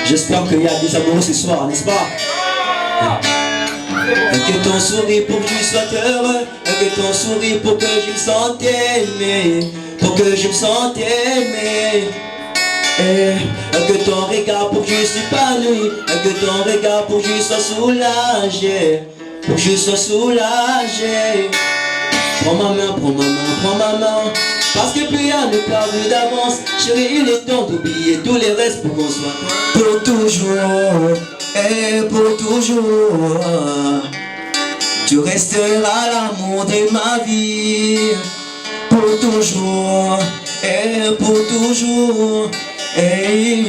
J'espère qu'il y a des amoureux ce soir, n'est-ce pas? Que ton sourire pour que je sois heureux, que ton sourire pour que je me sente aimé, pour que je me sente aimé. Que ton regard pour que je sois épanoui, que ton regard pour que je sois soulagé, pour que je sois soulagé. Prends ma main, prends ma main, prends ma main. Parce que plus rien ne perdu d'avance. Chérie, il est temps d'oublier tous les restes pour qu'on soit pour toujours, et pour toujours. Tu resteras l'amour de ma vie. Pour toujours, et pour toujours. Et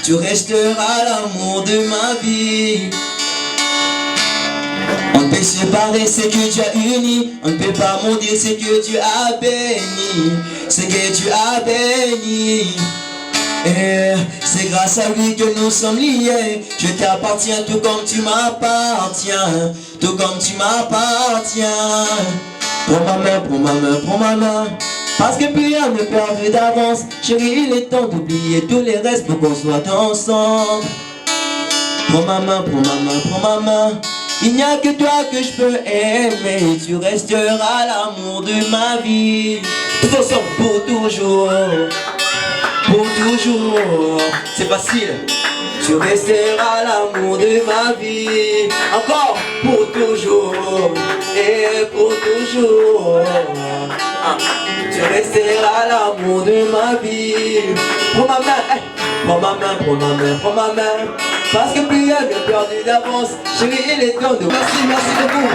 tu resteras l'amour de ma vie. On ne peut séparer ce que Dieu a uni. On ne peut pas maudire ce que Dieu a béni. Ce que Dieu a béni. Et c'est grâce à lui que nous sommes liés. Je t'appartiens tout comme tu m'appartiens. Tout comme tu m'appartiens. Prends ma main, prends ma main, prends ma main. Parce que plus rien ne perdu d'avance. Chérie, il est temps d'oublier tous les restes pour qu'on soit ensemble. Prends ma main, prends ma main, prends ma main. Il n'y a que toi que je peux aimer. Tu resteras l'amour de ma vie. Tous ensemble pour toujours. Pour toujours. C'est facile. Tu resteras l'amour de ma vie. Encore pour toujours. Et pour toujours. Tu resteras l'amour de ma vie. Prends ma main, prends ma main, prends ma main, prends ma main. Parce que plus rien n'est perdu d'avance. Chérie, il est temps de... Merci, merci beaucoup.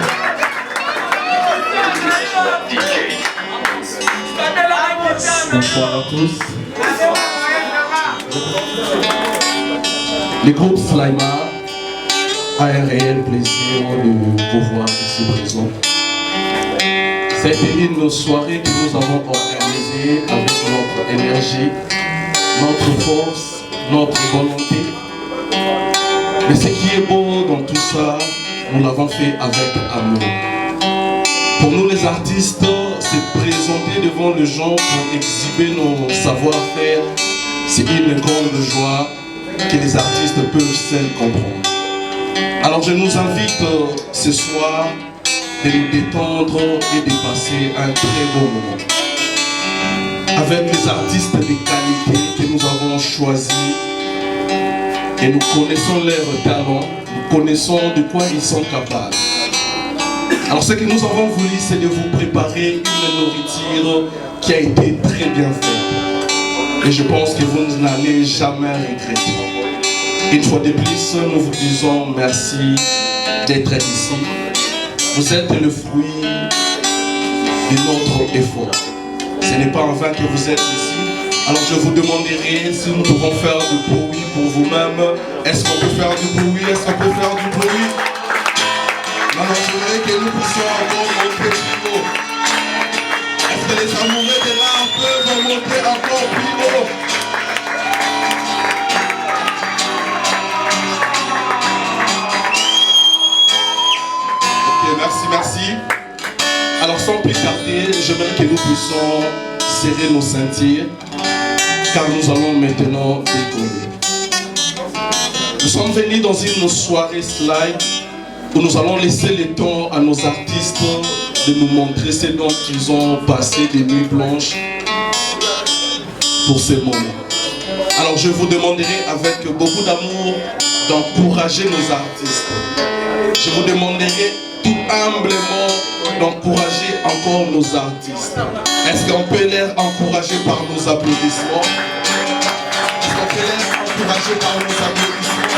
Bonsoir à tous. Le groupe Slyma a un réel plaisir de vous voir ici présent. C'était une soirée que nous avons organisée avec notre énergie, notre force, notre volonté. Mais ce qui est beau dans tout ça, nous l'avons fait avec amour. Pour nous les artistes, se présenter devant les gens pour exhiber nos savoir-faire, c'est une grande joie que les artistes peuvent seuls comprendre. Alors je nous invite ce soir de nous détendre et de passer un très beau moment avec les artistes de qualité que nous avons choisis. Et nous connaissons leurs talents, nous connaissons de quoi ils sont capables. Alors ce que nous avons voulu, c'est de vous préparer une nourriture qui a été très bien faite. Et je pense que vous n'allez jamais regretter. Une fois de plus, nous vous disons merci d'être ici. Vous êtes le fruit de notre effort. Ce n'est pas en vain que vous êtes ici. Alors je vous demanderai si nous pouvons faire du bruit pour vous-même. Est-ce qu'on peut faire du bruit? Est-ce qu'on peut faire du bruit? Alors je voudrais que nous puissions encore monter plus haut. Est-ce que les amoureux de l'art peuvent monter encore plus haut? Ok, merci, merci. Alors sans plus tarder, j'aimerais que nous puissions serrer nos ceintures, car nous allons maintenant décoller. Nous sommes venus dans une soirée slide où nous allons laisser le temps à nos artistes de nous montrer ce dont ils ont passé des nuits blanches pour ce moment. Alors je vous demanderai avec beaucoup d'amour d'encourager nos artistes. Je vous demanderai tout humblement d'encourager encore nos artistes. Est-ce qu'on peut les encourager par nos applaudissements? Est-ce qu'on peut les encourager par nos applaudissements?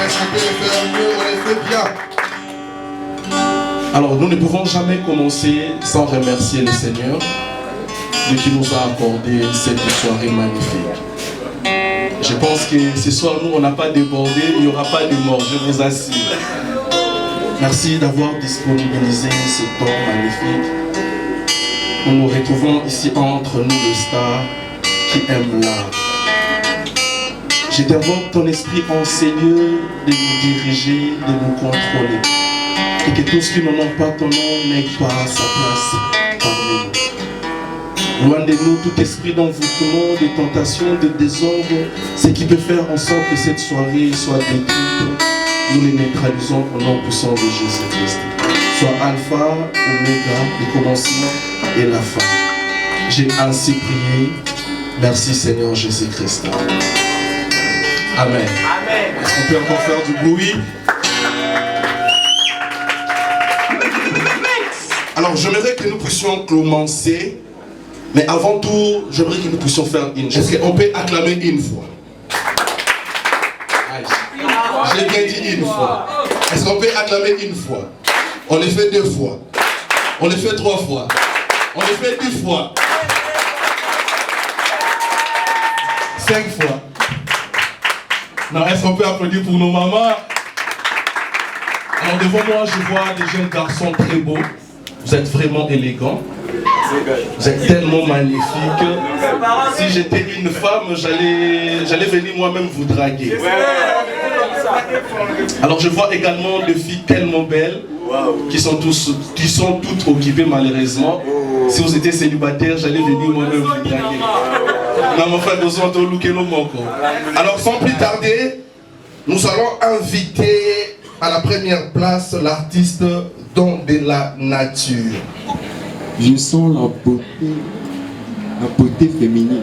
Est-ce qu'on peut les faire mieux? On les fait bien. Alors nous ne pouvons jamais commencer sans remercier le Seigneur de qui nous a accordé cette soirée magnifique. Je pense que ce soir nous on n'a pas débordé, il n'y aura pas de mort, je vous assure. Merci d'avoir disponibilisé ce temps magnifique. Nous nous retrouvons ici entre nous le star qui aime l'art. Je t'invoque ton esprit en ces lieux de nous diriger, de nous contrôler. Et que tous qui n'en ont pas ton nom n'aient pas sa place parmi nous. Loin de nous tout esprit d'envoûtement, de tentation, de désordre, ce qui peut faire en sorte que cette soirée soit détruite. Nous les neutralisons au nom puissant de Jésus-Christ. Soit Alpha, Oméga, le commencement et la fin. J'ai ainsi prié. Merci Seigneur Jésus-Christ. Amen. Amen. Est-ce qu'on peut encore faire du bruit? Alors j'aimerais que nous puissions commencer. Mais avant tout, j'aimerais que nous puissions faire une chose. Est-ce qu'on peut acclamer une fois? J'ai bien dit une fois. Est-ce qu'on peut acclamer une fois? On le fait 2 fois. On le fait 3 fois. On le fait 10 fois. 5 fois. Non, est-ce qu'on peut applaudir pour nos mamans? Alors devant moi, je vois des jeunes garçons très beaux. Vous êtes vraiment élégants. Vous êtes tellement magnifiques. Si j'étais une femme, j'allais venir moi-même vous draguer. Alors je vois également des filles tellement belles qui sont toutes occupées malheureusement. Si vous étiez célibataire, j'allais venir moi-même vous draguer. Alors sans plus tarder, nous allons inviter à la première place l'artiste Don de la Nature. Je sens la beauté féminine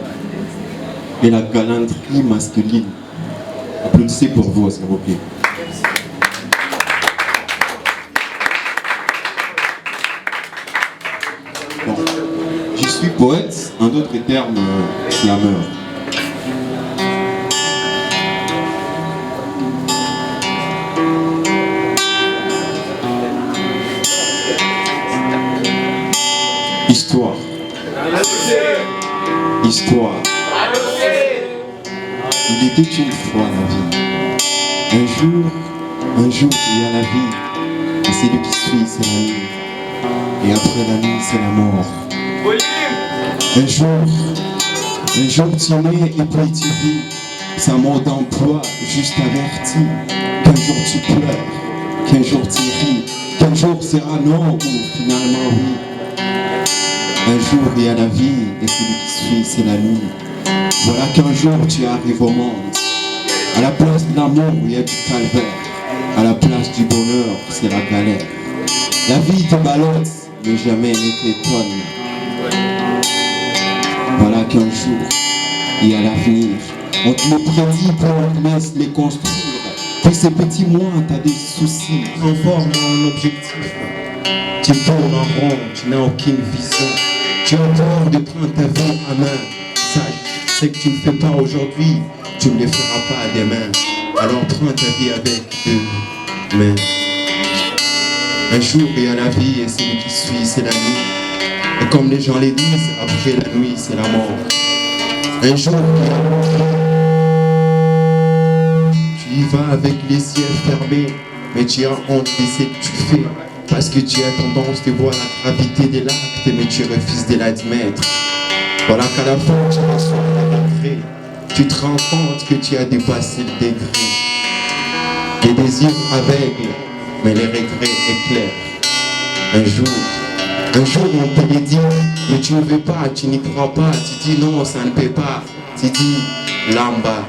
et la galanterie masculine. Applaudissez pour vous, s'il vous plaît. Bon. Je suis poète, en d'autres termes, slameur. Histoire. Histoire. Il était une fois la vie. Un jour, il y a la vie. Et celui qui suit, c'est la nuit. Et après la nuit, c'est la mort. Un jour tu nais et puis tu vis. Sa mort d'emploi juste averti. Qu'un jour tu pleures, qu'un jour tu ris. Qu'un jour sera non ou finalement oui. Un jour il y a la vie et celui qui suit c'est la nuit. Voilà qu'un jour tu arrives au monde. À la place de l'amour il y a du calvaire. À la place du bonheur c'est la galère. La vie te balance mais jamais ne t'étonne. Voilà qu'un jour il y a l'avenir. On te le prédit pour on te laisse les construire. Puis ces petits mois t'as des soucis. Transforme en objectif. Tu tournes en rond, tu n'as aucune vision. Tu as peur de prendre ta vie à main. Sache, ce que tu ne fais pas aujourd'hui, tu ne le feras pas demain. Alors prends ta vie avec 2 mains. Un jour il y a la vie et celui qui suit c'est la nuit. Et comme les gens les disent, après la nuit c'est la mort. Un jour tu y vas avec les yeux fermés, mais tu as honte de ce que tu fais. Parce que tu as tendance de voir la gravité de l'acte, mais tu refuses de l'admettre. Voilà qu'à la fin, tu reçois le regret. Tu te rends compte que tu as dépassé le degré. Les désirs aveugles, mais les regrets éclairent. Un jour on te le dit, mais tu ne veux pas, tu n'y crois pas. Tu dis non, ça ne peut pas. Tu dis lamba.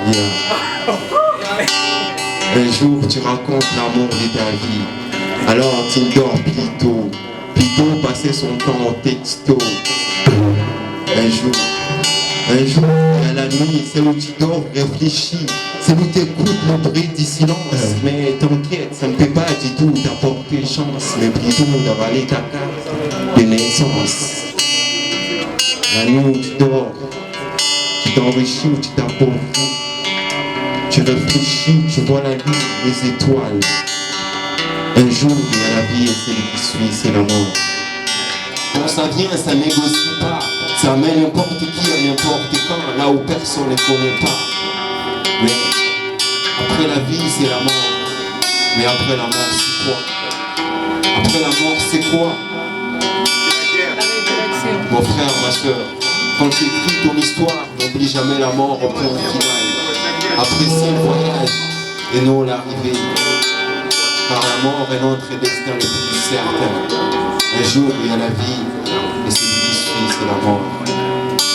Yeah. Un jour, tu rencontres l'amour de ta vie. Alors tu dors plutôt passer son temps au texto. Un jour, il y a la nuit, c'est où tu dors, réfléchis, c'est où tu écoutes le bruit du silence. Mais t'inquiète, ça ne peut pas du tout t'apporter chance, mais plutôt d'avaler ta carte de naissance. La nuit où tu dors, tu t'enrichis ou tu t'appauvris. Tu réfléchis, tu vois la lune, les étoiles. Un jour, il y a la vie et celui qui suit, c'est la mort. Quand ça vient, ça négocie pas. Ça amène n'importe qui à n'importe quand, là où personne ne connaît pas. Mais après la vie, c'est la mort. Mais après la mort, c'est quoi? Après la mort, c'est quoi? Mon frère, ma soeur, quand tu écris ton histoire, n'oublie jamais la mort au point final. Appréciez le voyage et non l'arrivée. Car la mort est notre destin le plus certain. Un jour il y a la vie et celui qui suit c'est la mort.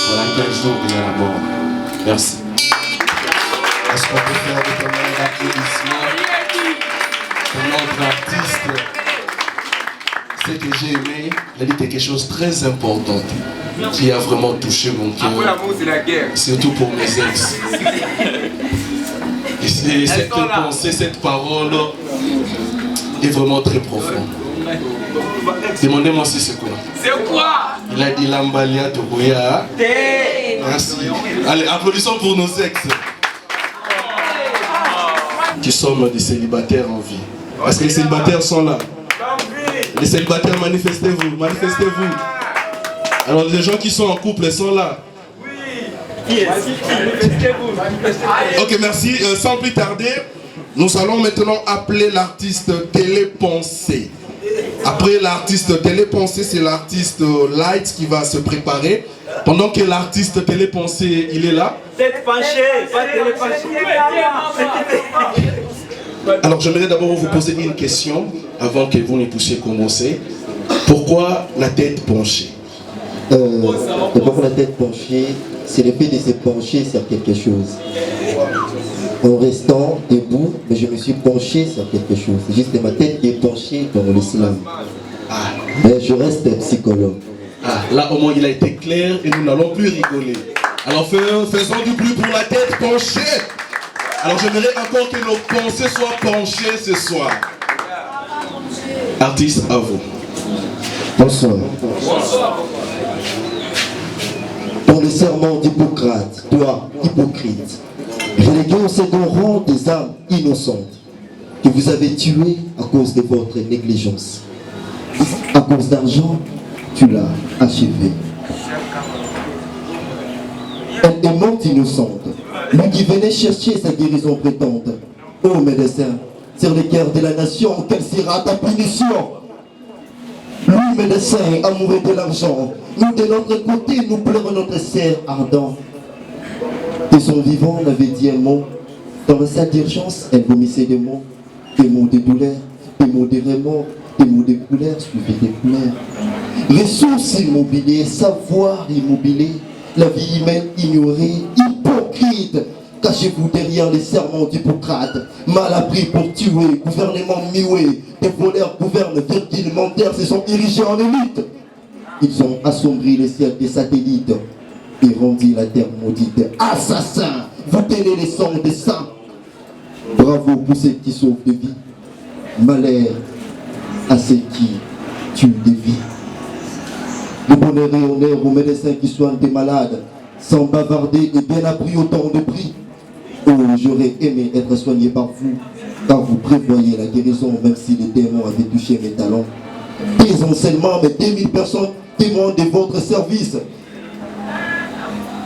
Voilà qu'un jour il y a la mort. Merci. Est-ce qu'on peut faire de ton applaudissement pour notre artiste? Ce que j'ai aimé, il a dit quelque chose de très important qui a vraiment touché mon cœur. Surtout pour mes ex. Et cette pensée, cette parole est vraiment très profonde. Demandez-moi si c'est quoi. C'est quoi? Il a dit Lambalia Tokoya. Merci. Allez, applaudissons pour nos ex. Qui sommes des célibataires en vie. Est-ce que les célibataires sont là? Les célibataires, manifestez-vous, manifestez-vous. Alors les gens qui sont en couple sont là. Ok, merci. Sans plus tarder, nous allons maintenant appeler l'artiste Télépensée. Après l'artiste Télépensée, c'est l'artiste Light qui va se préparer. Pendant que l'artiste Télépensée, il est là. Tête penchée, pas télépensée. Alors j'aimerais d'abord vous poser une question avant que vous ne puissiez commencer. Pourquoi la tête penchée? D'abord la tête penchée, c'est le fait de se pencher sur quelque chose. En restant debout, mais je me suis penché sur quelque chose. C'est juste ma tête qui est penchée dans l'islam. Mais je reste psychologue. Là au moins il a été clair et nous n'allons plus rigoler. Alors faisons du bruit pour la tête penchée. Alors j'aimerais encore que nos pensées soient penchées ce soir. Artiste, à vous. Bonsoir. Dans le serment d'Hippocrate, toi, hypocrite, relégué au second rang des âmes innocentes que vous avez tuées à cause de votre négligence. À cause d'argent, tu l'as achevé. Elle est morte innocente. Lui qui venait chercher sa guérison prétende. Ô médecin, sur le cœur de la nation, quelle sera ta punition? Lui, médecin, amoureux de l'argent, nous de notre côté, nous pleurons notre cerf ardent. De son vivant, on avait dit un mot. Dans la salle d'urgence, elle vomissait des mots de douleur, des mots de remords, des mots de couleurs suivis des pleurs. Ressources immobilières, savoir immobilier, la vie humaine ignorée, hypocrite. Cachez-vous derrière les serments d'Hippocrate, mal appris pour tuer, gouvernement muet, des voleurs gouvernent, virgule se sont érigés en élite. Ils ont assombri les ciels des satellites et rendu la terre maudite. Assassins, vous tenez les sangs des saints. Bravo pour ceux qui sauvent des vies. Malheur à ceux qui tuent des vies. Le bonheur et honneur aux médecins qui soignent des malades, sans bavarder et bien appris autant de prix. Oh, j'aurais aimé être soigné par vous, car vous prévoyez la guérison, même si les démons avaient touché mes talons. Des enseignements, mais 2000 personnes témoignent de votre service.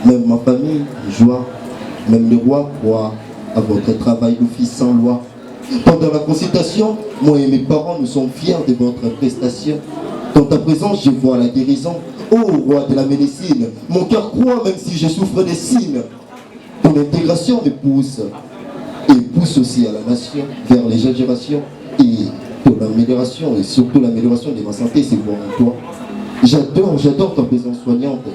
Même ma famille joie, même le roi croit à votre travail d'office sans loi. Pendant la consultation, moi et mes parents, nous sommes fiers de votre prestation. Dans ta présence, je vois la guérison. Ô roi de la médecine, mon cœur croit même si je souffre des signes. Ton intégration me pousse et pousse aussi à la nation vers les jeunes générations et ton amélioration et surtout l'amélioration de ma santé, c'est bon en toi. J'adore ta présence soignante.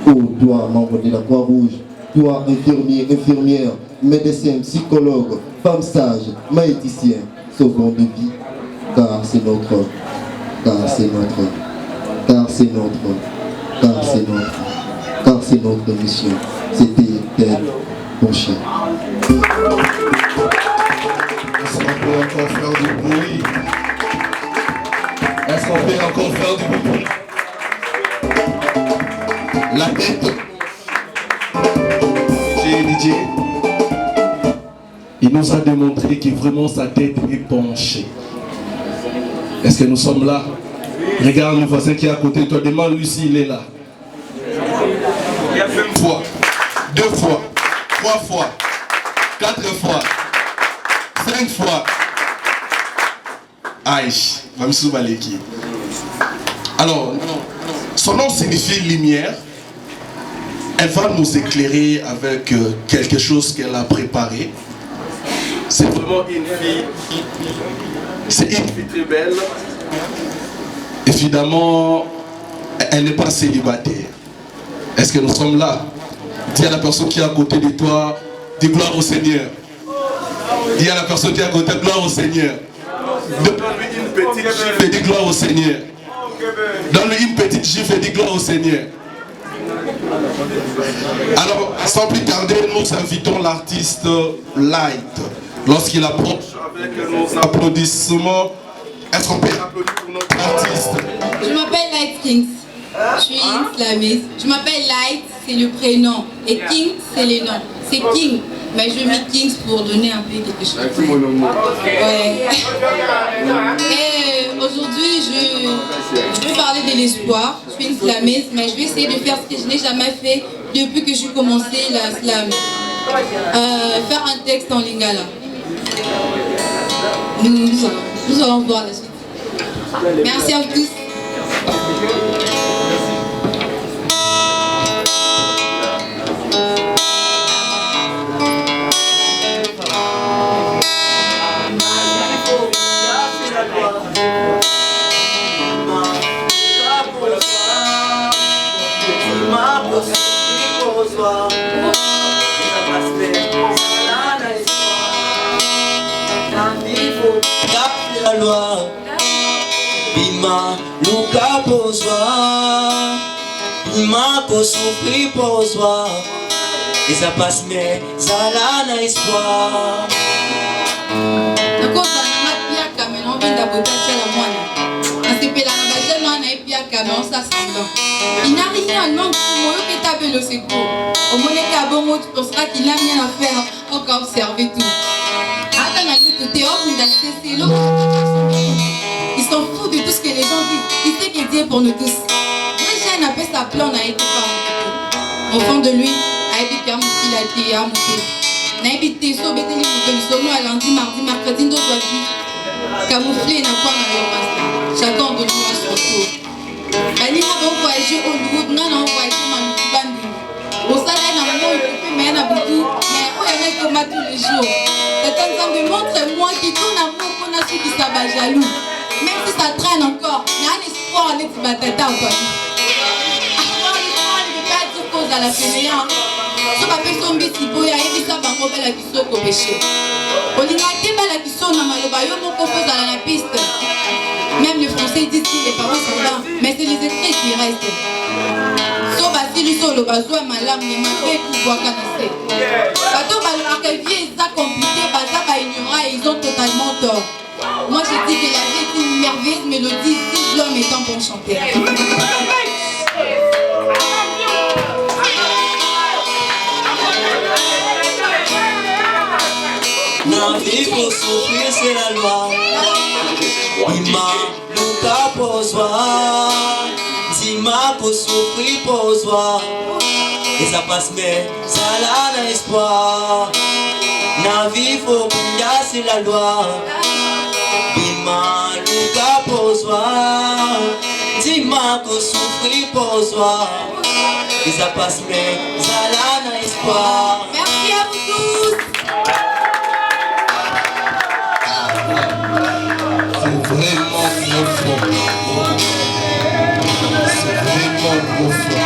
Oh, toi, membre de la Croix-Rouge, toi, infirmier, infirmière, médecin, psychologue, femme sage, maïticien, sauvant de vie, car c'est notre mission. C'était tel mon chien. Est-ce qu'on peut encore faire du bruit? Est-ce qu'on peut encore faire du bruit? La tête. DJ, il nous a démontré que vraiment sa tête est penchée. Est-ce que nous sommes là? Regarde le voisin qui est à côté de toi, demande-lui s'il est là. Une fois, 2 fois, 3 fois, 4 fois, 5 fois. Aïch, Mamsou Baleki. Alors, son nom signifie lumière. Elle va nous éclairer avec quelque chose qu'elle a préparé. C'est vraiment une fille. C'est une fille très belle. Évidemment, elle n'est pas célibataire. Est-ce que nous sommes là? Dis à la personne qui est à côté de toi, dis gloire au Seigneur. Dis à la personne qui est à côté, gloire au Seigneur. Donne-lui une petite gifle et dis gloire au Seigneur. Donne-lui une petite gifle et dis gloire au Seigneur. Alors, sans plus tarder, nous invitons l'artiste Light. Lorsqu'il approche avec nos applaudissements, est-ce qu'on peut applaudir pour notre artiste? Je m'appelle Light Kings. Je suis islamiste. Je m'appelle Light, c'est le prénom. Et King, c'est les noms. C'est King. Mais je mets Kings pour donner un peu quelque chose. Ouais. Et aujourd'hui, je vais parler de l'espoir. Je suis une slamiste, mais je vais essayer de faire ce que je n'ai jamais fait depuis que j'ai commencé la slam. Faire un texte en lingala. Nous allons voir la suite. Merci à tous. La loi, Bima, Luka Pozwa, Bima, ko souffrir Pozwa, et ça passe, mais ça l'a un espoir. Il n'a rien à manquer pour que tu avais le secours. Au moment où tu penseras qu'il n'a rien à faire, encore observer tout. Ils sont fous de tout ce que les gens disent. Ils savent que Dieu est pour nous tous. Déjà, il appelle sa plan, on a été par au fond de lui, a été qu'il a été à monter. On a été sauvé, nous à lundi, mardi, mercredi, d'autres vie. Camouflé, n'a pas dans chacun de nous à son tour. Elle a voyagé au Hollywood, non, on voyagé dans le Bandu. Au salaire, on a occupé, mais on a beaucoup, mais on a comme tous les jours. Montre-moi qui tourne à moi qu'on a su qui s'abat jaloux. Même si ça traîne encore, il y a un espoir avec ce batata ou pas. Alors, l'espoir ne peut pas être cause à la fainéante. Ce qu'on appelle son bisi, il y a des gens qui ont fait la question au péché. On a été mal à la question, on a mal au baillot, on compose à la piste. Même les Français disent que les parents sont là, mais c'est les esprits qui restent. So basili so lo bazwa malamu ne malgré tout bois canasé. Bateau balaka vie ça compliqué, baza ba ignorant et ils ont totalement tort. Moi je dis que la vie est une merveilleuse mélodie si l'homme est un bon chanteur. La vie pour souffrir c'est la loi. Ima Luka Pozwa, Zima pour souffrir Pozwa, et ça passe mais ça l'a un espoir. La vie faut c'est la loi. Ima Luka Pozwa, Zima pour souffrir Pozwa, et ça passe mais ça l'a un espoir. Merci à vous tous. C'est vraiment profond. C'est vraiment profond.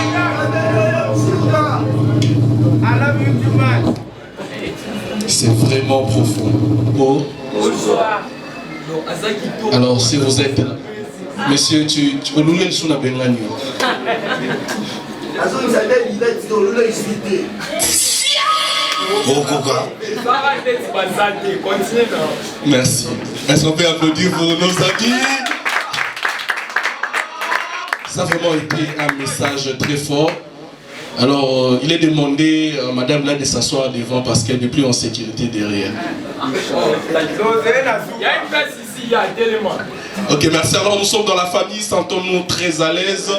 C'est vraiment profond. Oh. Alors si vous êtes là, monsieur, tu loues le son à Bengani. Merci. Est-ce qu'on peut applaudir pour nos amis? Ça a vraiment été un message très fort. Alors, il est demandé à Madame là de s'asseoir devant parce qu'elle n'est plus en sécurité derrière. Il y a une place ici, il y a un élément. Ok, merci. Alors, nous sommes dans la famille, sentons-nous très à l'aise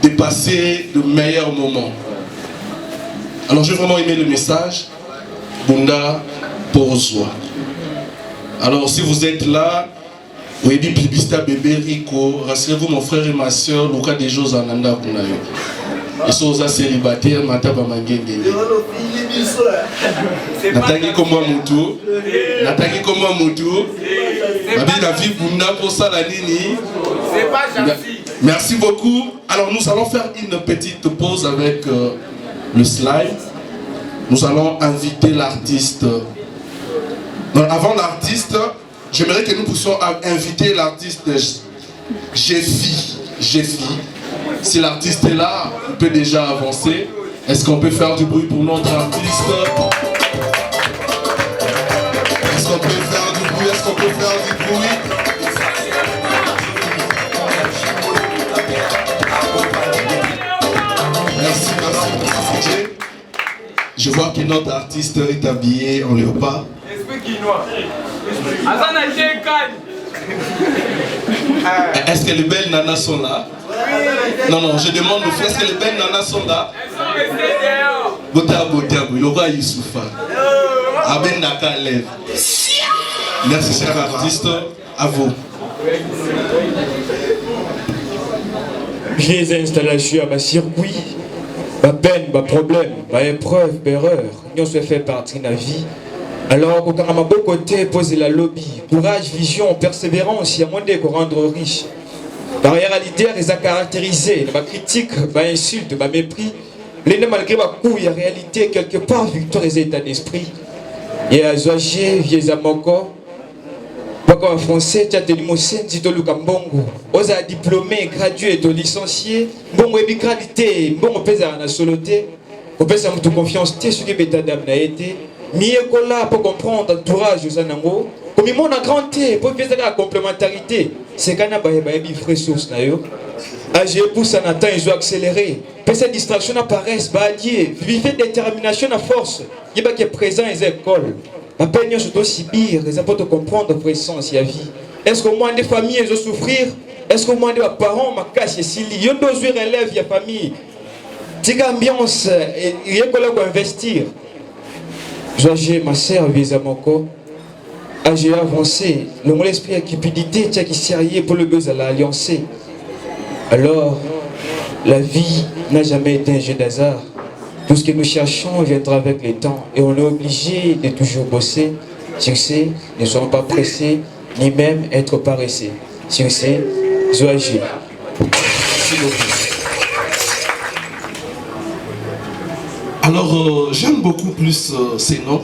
de passer de meilleurs moments. Alors, j'ai vraiment aimé le message. Bunda Pozwa. Alors, si vous êtes là, vous avez dit Plibista bébé Rico, rassurez-vous mon frère et ma soeur, Luka des choses en Anda Kunayo. Ils sont aux célibataires, Mataba Mangenge. Nataki comme Moutou. Nataki comme Moutou. La vie pour ça la nini. C'est pas gentil. Merci beaucoup. Alors nous allons faire une petite pause avec le slide. Nous allons inviter l'artiste. Avant l'artiste, j'aimerais que nous puissions inviter l'artiste Jeffy. Si l'artiste est là, on peut déjà avancer. Est-ce qu'on peut faire du bruit pour notre artiste? Est-ce qu'on peut faire du bruit? Est-ce qu'on peut faire du bruit? Merci. Je vois que notre artiste est habillé en léopard. Est-ce que les belles nanas sont là? Non, je demande aux filles, est-ce que les belles nanas sont là? Elles sont restées dehors. Il aura Youssoufa. Aben Naka lève. Merci, cher artiste. À vous. Les installations à ma circuit, ma peine, ma problème, ma épreuve, ma erreur, nous se fait partie de la vie. Alors, quand on a beau côté, poser la lobby, courage, vision, persévérance, il y a moins de rendre riche. La réalité, elle a caractérisé, ma critique, ma insulte, ma mépris. L'année malgré ma couille, la réalité, quelque part, victoire et état d'esprit. Et à Zoagé, vieux Amoko, en français, tu as des limousines, tu as des Mbongo. Osa diplômé, gradué, tu licencié. Mbongo et bicralité, Mbongo pèse à la soloté. On pèse à toute confiance, tu es ce que bêta d'âme n'a été. Miekola pour comprendre l'entourage de Sanango. Comme il m'a granté, pour faire la complémentarité. C'est qu'on a des ressources. Agir pour ça, Nathan, ils ont accéléré. Puis cette distraction apparaissent, badier, vivre détermination à force. Il y a qui est présent les écoles. La peine est aussi pire, ils apportent comprendre la présence de la vie. Est-ce qu'au moins des familles ils ont souffrir? Est-ce qu'au moins des parents ma casse et si ils ont besoin d'élèves, la famille. C'est ambiance, il y a quoi investir. J'ai ma sœur, visa mon corps. J'ai avancé. Le mon esprit a cupidité, tiens qui sérieux pour le buzz à l'alliancé. Alors, la vie n'a jamais été un jeu d'hasard. Tout ce que nous cherchons viendra avec le temps et on est obligé de toujours bosser. Sur ce, ne soyons pas pressés, ni même être paresseux. Sur ce, Zoagé. Alors, j'aime beaucoup plus ces noms.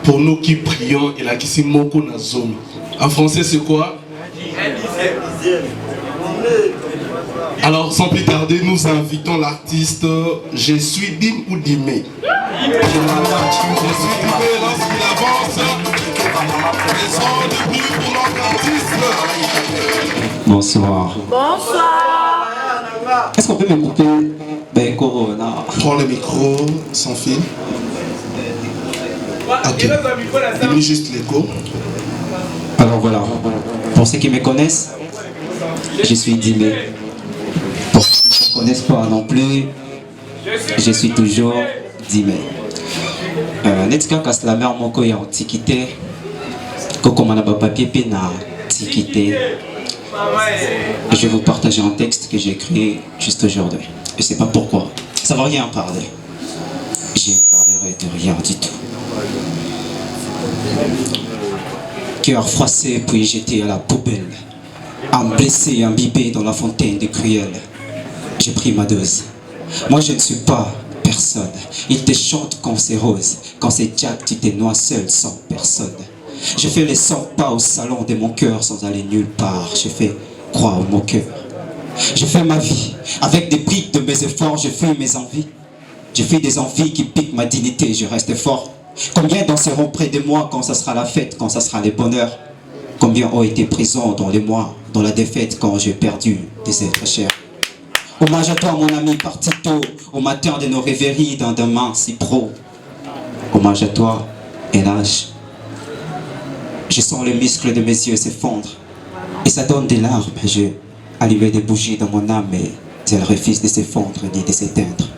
Pour nous qui prions, et là qui c'est Moko Nazomi. En français, c'est quoi? Alors, sans plus tarder, nous invitons l'artiste Je suis Dim ou Dimé. Je suis Dimé lorsqu'il avance. Les sons de bruit pour notre artiste. Bonsoir. Bonsoir. Est-ce qu'on peut m'écouter? Ben, Corona. Prends le micro sans fil. Ok. Il met juste l'écho. Alors voilà. Pour ceux qui me connaissent, je suis Dimé. Pour ceux qui ne me connaissent pas non plus, je suis toujours Dimé. Netka Kaslamer Moko ya Antiquité. Koko Manaba Papier Pena Antiquité. Je vais vous partager un texte que j'ai écrit juste aujourd'hui. Je ne sais pas pourquoi. Ça ne va rien parler. Je ne parlerai de rien du tout. Cœur froissé puis jeté à la poubelle. Âme blessée et imbibée dans la fontaine des cruels. J'ai pris ma dose. Moi je ne suis pas personne. Il te chante quand c'est rose. Quand c'est Jack, tu te noies seul sans personne. Je fais les 100 pas au salon de mon cœur sans aller nulle part. Je fais croire au mon cœur. Je fais ma vie avec des briques de mes efforts. Je fuis mes envies. Je fais des envies qui piquent ma dignité. Je reste fort. Combien danseront près de moi quand ça sera la fête, quand ça sera le bonheur? Combien ont été présents dans les mois, dans la défaite quand j'ai perdu des êtres chers? Hommage à toi mon ami parti tôt, au matin de nos rêveries d'un demain si pro. Hommage à toi, NH. Je sens les muscles de mes yeux s'effondrer et ça donne des larmes. J'ai allumé des bougies dans mon âme et elles refusent de s'effondrer ni de s'éteindre.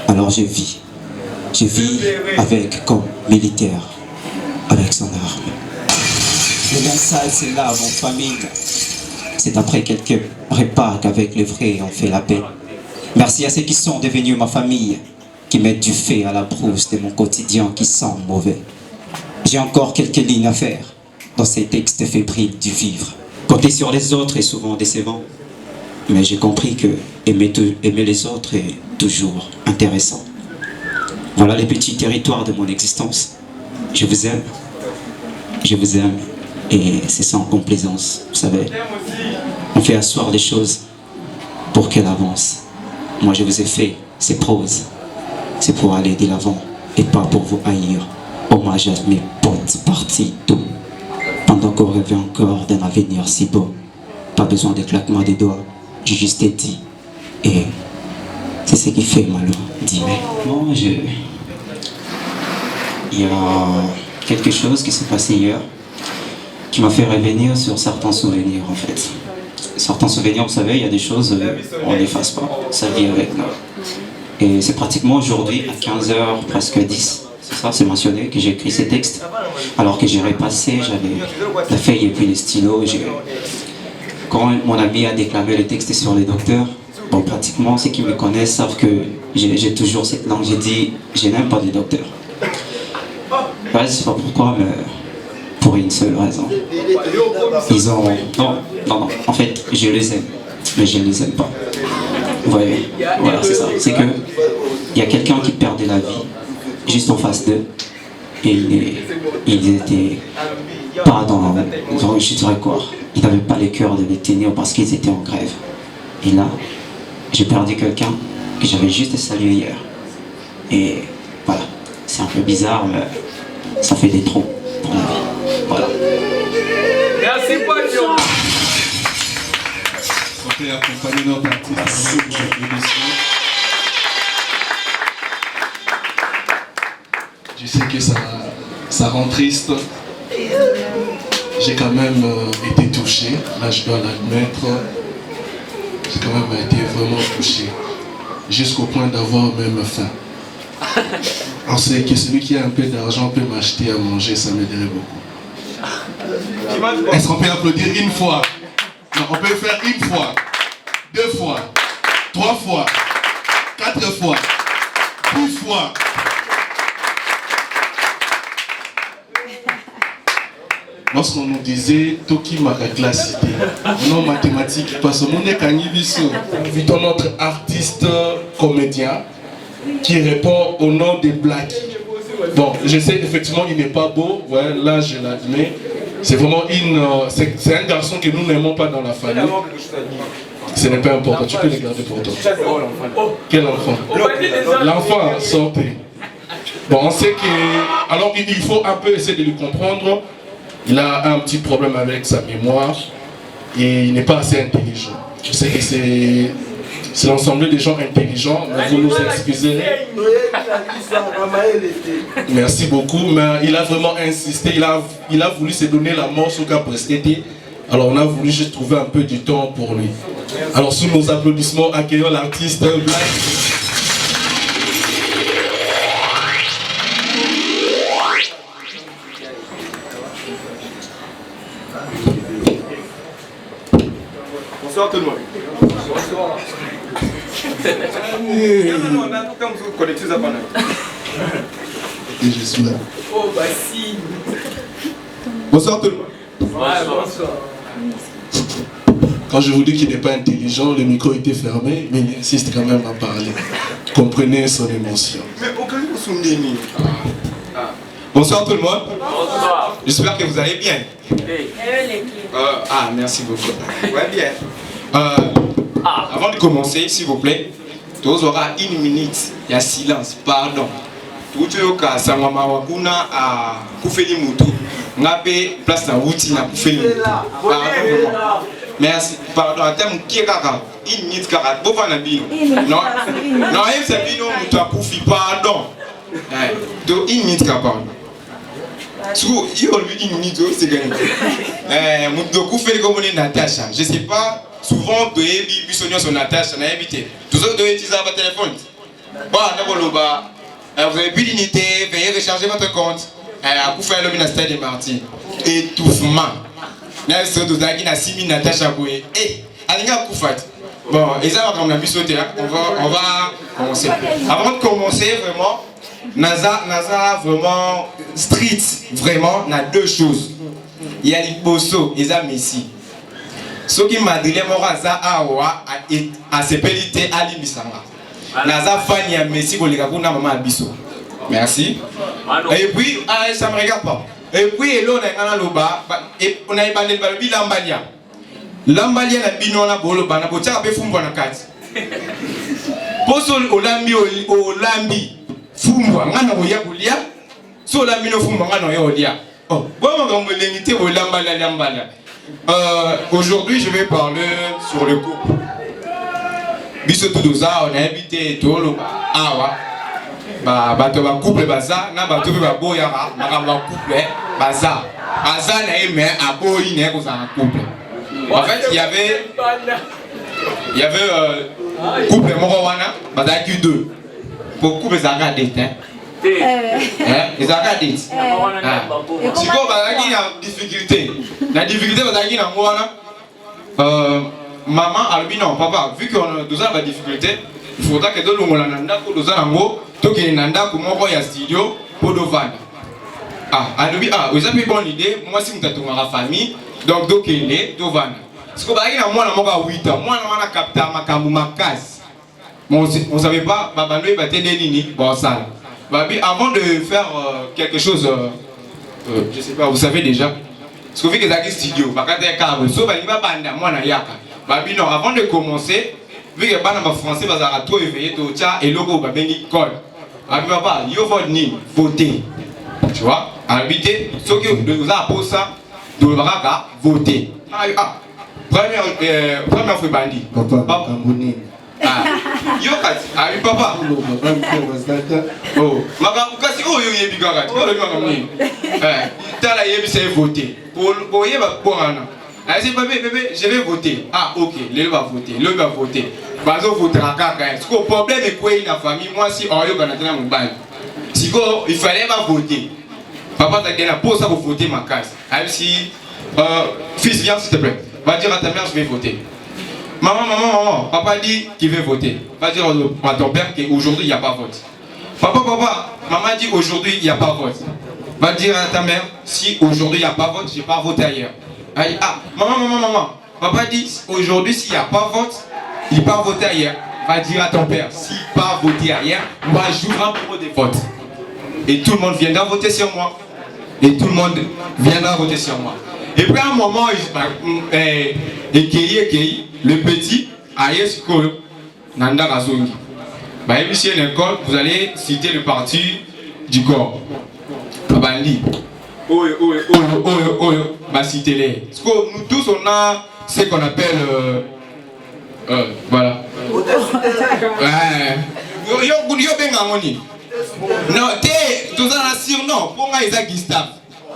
Alors je vis. Je vis avec comme militaire, avec son arme. Le vin sale se lave en famine. C'est après quelques repas qu'avec les vrais on fait la paix. Merci à ceux qui sont devenus ma famille, qui mettent du fait à la brousse de mon quotidien qui sent mauvais. J'ai encore quelques lignes à faire dans ces textes fébriles du vivre. Compter sur les autres est souvent décevant, mais j'ai compris que aimer les autres est toujours intéressant. Voilà les petits territoires de mon existence. Je vous aime, et c'est sans complaisance, vous savez. On fait asseoir les choses pour qu'elles avancent. Moi je vous ai fait ces proses, c'est pour aller de l'avant et pas pour vous haïr. Hommage à mes potes partis tôt, pendant qu'on rêvait encore d'un avenir si beau. Pas besoin de claquements des doigts, j'ai juste dit, et c'est ce qui fait mal, dis-moi. Bon, il y a quelque chose qui s'est passé hier qui m'a fait revenir sur certains souvenirs en fait. Certains souvenirs, vous savez, il y a des choses on n'efface pas, ça vit avec nous. Et c'est pratiquement aujourd'hui à 15h, presque 10, c'est ça, c'est mentionné que j'ai écrit ces textes. Alors que j'ai repassé, j'avais la feuille et puis les stylos. Quand mon ami a déclamé le texte sur les docteurs, bon, pratiquement ceux qui me connaissent savent que j'ai toujours cette langue. J'ai dit, je n'aime pas les docteurs. Ouais, je sais pas pourquoi, mais pour une seule raison. Ils ont... Non, en fait, je les aime, mais je ne les aime pas. Vous voyez, voilà, c'est ça. C'est que il y a quelqu'un qui perdait la vie juste en face d'eux, et ils étaient pas dans... Je dirais quoi, ils n'avaient pas le cœur de les tenir parce qu'ils étaient en grève. Et là, j'ai perdu quelqu'un que j'avais juste salué hier. Et voilà, c'est un peu bizarre, mais ça fait des trous pour la vie. Voilà. Merci, Pacho. On peut accompagner notre artiste. Je sais que ça rend triste. J'ai quand même été touché. Là, je dois l'admettre. J'ai quand même été vraiment touché. Jusqu'au point d'avoir même faim. On sait que celui qui a un peu d'argent peut m'acheter à manger, ça m'aiderait beaucoup. Est-ce qu'on peut applaudir une fois? Non, on peut faire une fois, 2 fois, 3 fois, 4 fois, 10 fois. Lorsqu'on nous disait Toki Makaklasité, non mathématique, parce que mon Kanyibiso, invitons notre artiste comédien qui répond au nom de Blacky. Bon, je sais effectivement il n'est pas beau, ouais, là je l'admets. C'est vraiment c'est un garçon que nous n'aimons pas dans la famille. Ce n'est pas important, tu peux le garder pour toi. Quel enfant? L'enfant, sortez. Bon, on sait que... Alors il faut un peu essayer de lui comprendre. Il a un petit problème avec sa mémoire et il n'est pas assez intelligent. Je sais que c'est l'ensemble des gens intelligents, mais vous nous excuserez. Merci beaucoup, mais il a vraiment insisté, il a voulu se donner la mort sur Cap Prestété. Alors on a voulu juste trouver un peu du temps pour lui. Alors sous nos applaudissements, accueillons l'artiste Blacky. Bonsoir tout le monde. Bonsoir. Et je suis là. Oh bah si. Bonsoir tout le monde. Ouais, bonsoir. Quand je vous dis qu'il n'est pas intelligent, le micro était fermé, mais il insiste quand même à parler. Comprenez son émotion. Mais aucun vous souvenez. Bonsoir tout le monde. Bonsoir. J'espère que vous allez bien. Merci beaucoup. Ouais, bien. Avant de commencer, s'il vous plaît, tous aura 1 minute. Il y a silence, pardon. Tout le cas, ça m'a wakuna à Koufeli Moutou. Ngape place na Wouti na Koufeli Moutou. Merci. Pardon, à terme qui est kaka 1 minute kaka. Bofa na bino. Non, c'est bino Moutou à Koufi, pardon. Donc 1 minute kaka, pardon. Tout, il y a 1 minute, c'est gagné. Moutou Koufeli comme on est Natacha. Je sais pas. Souvent, de Ebi, Bissonio, son attache, on a évité. Tout ça, de utiliser votre téléphone. Bon, vous avez plus d'unité, veuillez recharger votre compte. À vous faire le ministère des Martyrs. Étouffement. N'est-ce pas, vous avez 6 000 Natacha Boué. Eh, allez, à Koufat. Bon, et ça va comme la sauté, hein. On va commencer. Avant de commencer, vraiment, Naza vraiment street, vraiment, on a deux choses. Il y a l'Iposo et ça Messi. Ce qui m'a dit, Moraza Awa a sepelité Ali Bisanga. Naza Fanny a Messi pour les Gabuna Maman Abisso. Merci. Et puis, ça ne me regarde pas. Et puis, on a Loba, et on a bandé le Balubi Lambalia. Lambalia na bino na bolo bana bocha be fumbwa na kati. Poso olambi fumbwa ngana boya kulia. So olambi no fumbwa ngana yo olia. Oh, bon on va limiter au Lambala. Aujourd'hui, je vais parler sur le couple. Biso Toudoza, on a invité Tolo Awa. Bato ba couple baza na bato ba boyara makamba couple baza. Baza na aimé aboyi ne ko za couple. En fait, il y avait couple Morowana, bazaki deux. Pour couple Zaka date, hein. Les Zaka date. Si quoi bazaki na difficulté. La difficulté bazaki na Morowana. Maman albino papa, vu qu'on a 12 ans de difficulté, il faudra que deux longs nanda ko 12 ans ngo, to ke nanda ko moko ya studio pour dovana. Albi vous avez une bonne idée, moi si vous êtes dans la famille, donc dokele dovana. Parce que baïna moi na moka 8 ans, moi na capta makambu makas. On savait pas babanoy baté nini bon ça. Babi avant de faire quelque chose je sais pas, vous savez déjà. Parce que vu que c'est studio, bakate câble, so ba ba banda moi na yaka. Babi non, avant de commencer, vu que bana ba français bazara trop éveillé to tia et logo ba bengi code. Babi papa, yo vote ni voter. Tu vois? Habiter, ce que vous avez pour ça, de voter. Première fois bandit. Papa, Camerounais. Yo kat, papa. Oh, maga ukasi oh yo yebi gaga. Yo le ngamni. Tala yebi c'est voter. Pour yeba pour ana. Allez bébé, je vais voter. Ah OK, le va voter. Bazo votera kaka. Parce que le problème est quoi dans la famille, moi si on yo kanatana mon bail. Si il fallait pas voter. Papa t'a gagné pour ça pour voter ma case. Même si fils viens s'il te plaît. Va dire à ta mère je vais voter. Maman, papa dit qu'il veut voter. Va dire à ton père qu'aujourd'hui il n'y a pas vote. Papa, maman dit aujourd'hui il n'y a pas vote. Va dire à ta mère si aujourd'hui il n'y a pas vote, je vais pas voter ailleurs. Maman. Papa dit aujourd'hui s'il n'y a pas vote, il va voter ailleurs. Va dire à ton père s'il part voter ailleurs, on va jouer pour des votes. Et tout le monde viendra voter sur moi. Et puis à un moment, le petit, Nanda Razongi. Ici à l'école, vous allez citer le parti du corps. Babandi. Citez-les. Parce que nous tous, on a ce qu'on appelle. Voilà. Non, tu as un surnom. Pour moi, il y a Gustave.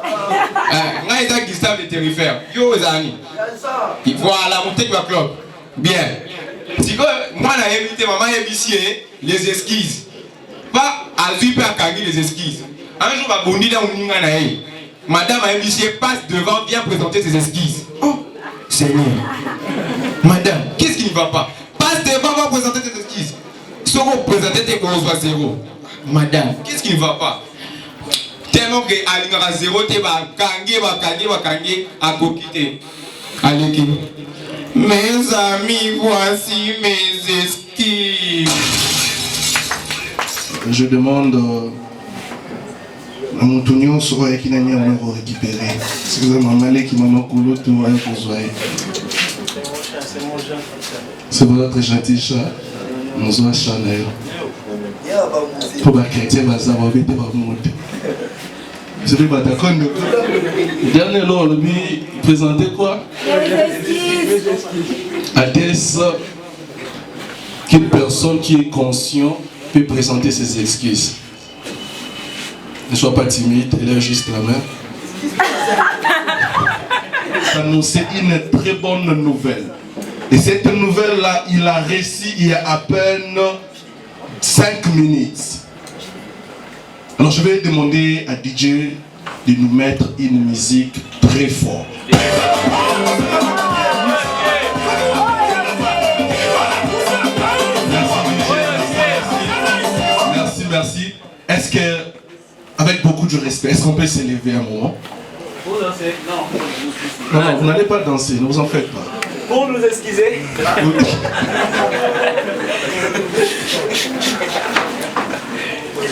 Il y a Gustave le terrifieur. Yo, Zani. Voilà, mon tête va club. Bien. Si moi, j'ai invité maman les esquisses. Pas à Zuipe à Kangi les esquisses. Un jour, ma bondi dans mon madame a invité passe devant, vient présenter ses esquisses. Oh, Seigneur. Madame, qu'est-ce qui ne va pas? Passe devant, va présenter tes esquisses. Si vous présentez tes 11-0. Madame, qu'est-ce qui ne va pas? Tellement que Alingara 0, tu vas kangi, à coquiter. Allez, mes amis, voici mes esquisses. Je demande à mon tunion sur qui n'a rien à récupérer. Excusez-moi, Malé qui m'a coulé tout à c'est votre gentil chat. Nous avons Chanel. Pour ma chrétien, ça va vite monter. Je vais pas d'accord. Dernier lors, lui présenter quoi? Adès qu'une personne qui est consciente peut présenter ses excuses. Ne sois pas timide, élève juste la main. C'est une très bonne nouvelle. Et cette nouvelle-là, il a réussi il y a à peine 5 minutes. Alors je vais demander à DJ de nous mettre une musique très forte. de respect. Est-ce qu'on peut s'élever un moment? Pour danser? Non, non, vous n'allez pas danser, ne vous en faites pas. Pour nous excuser?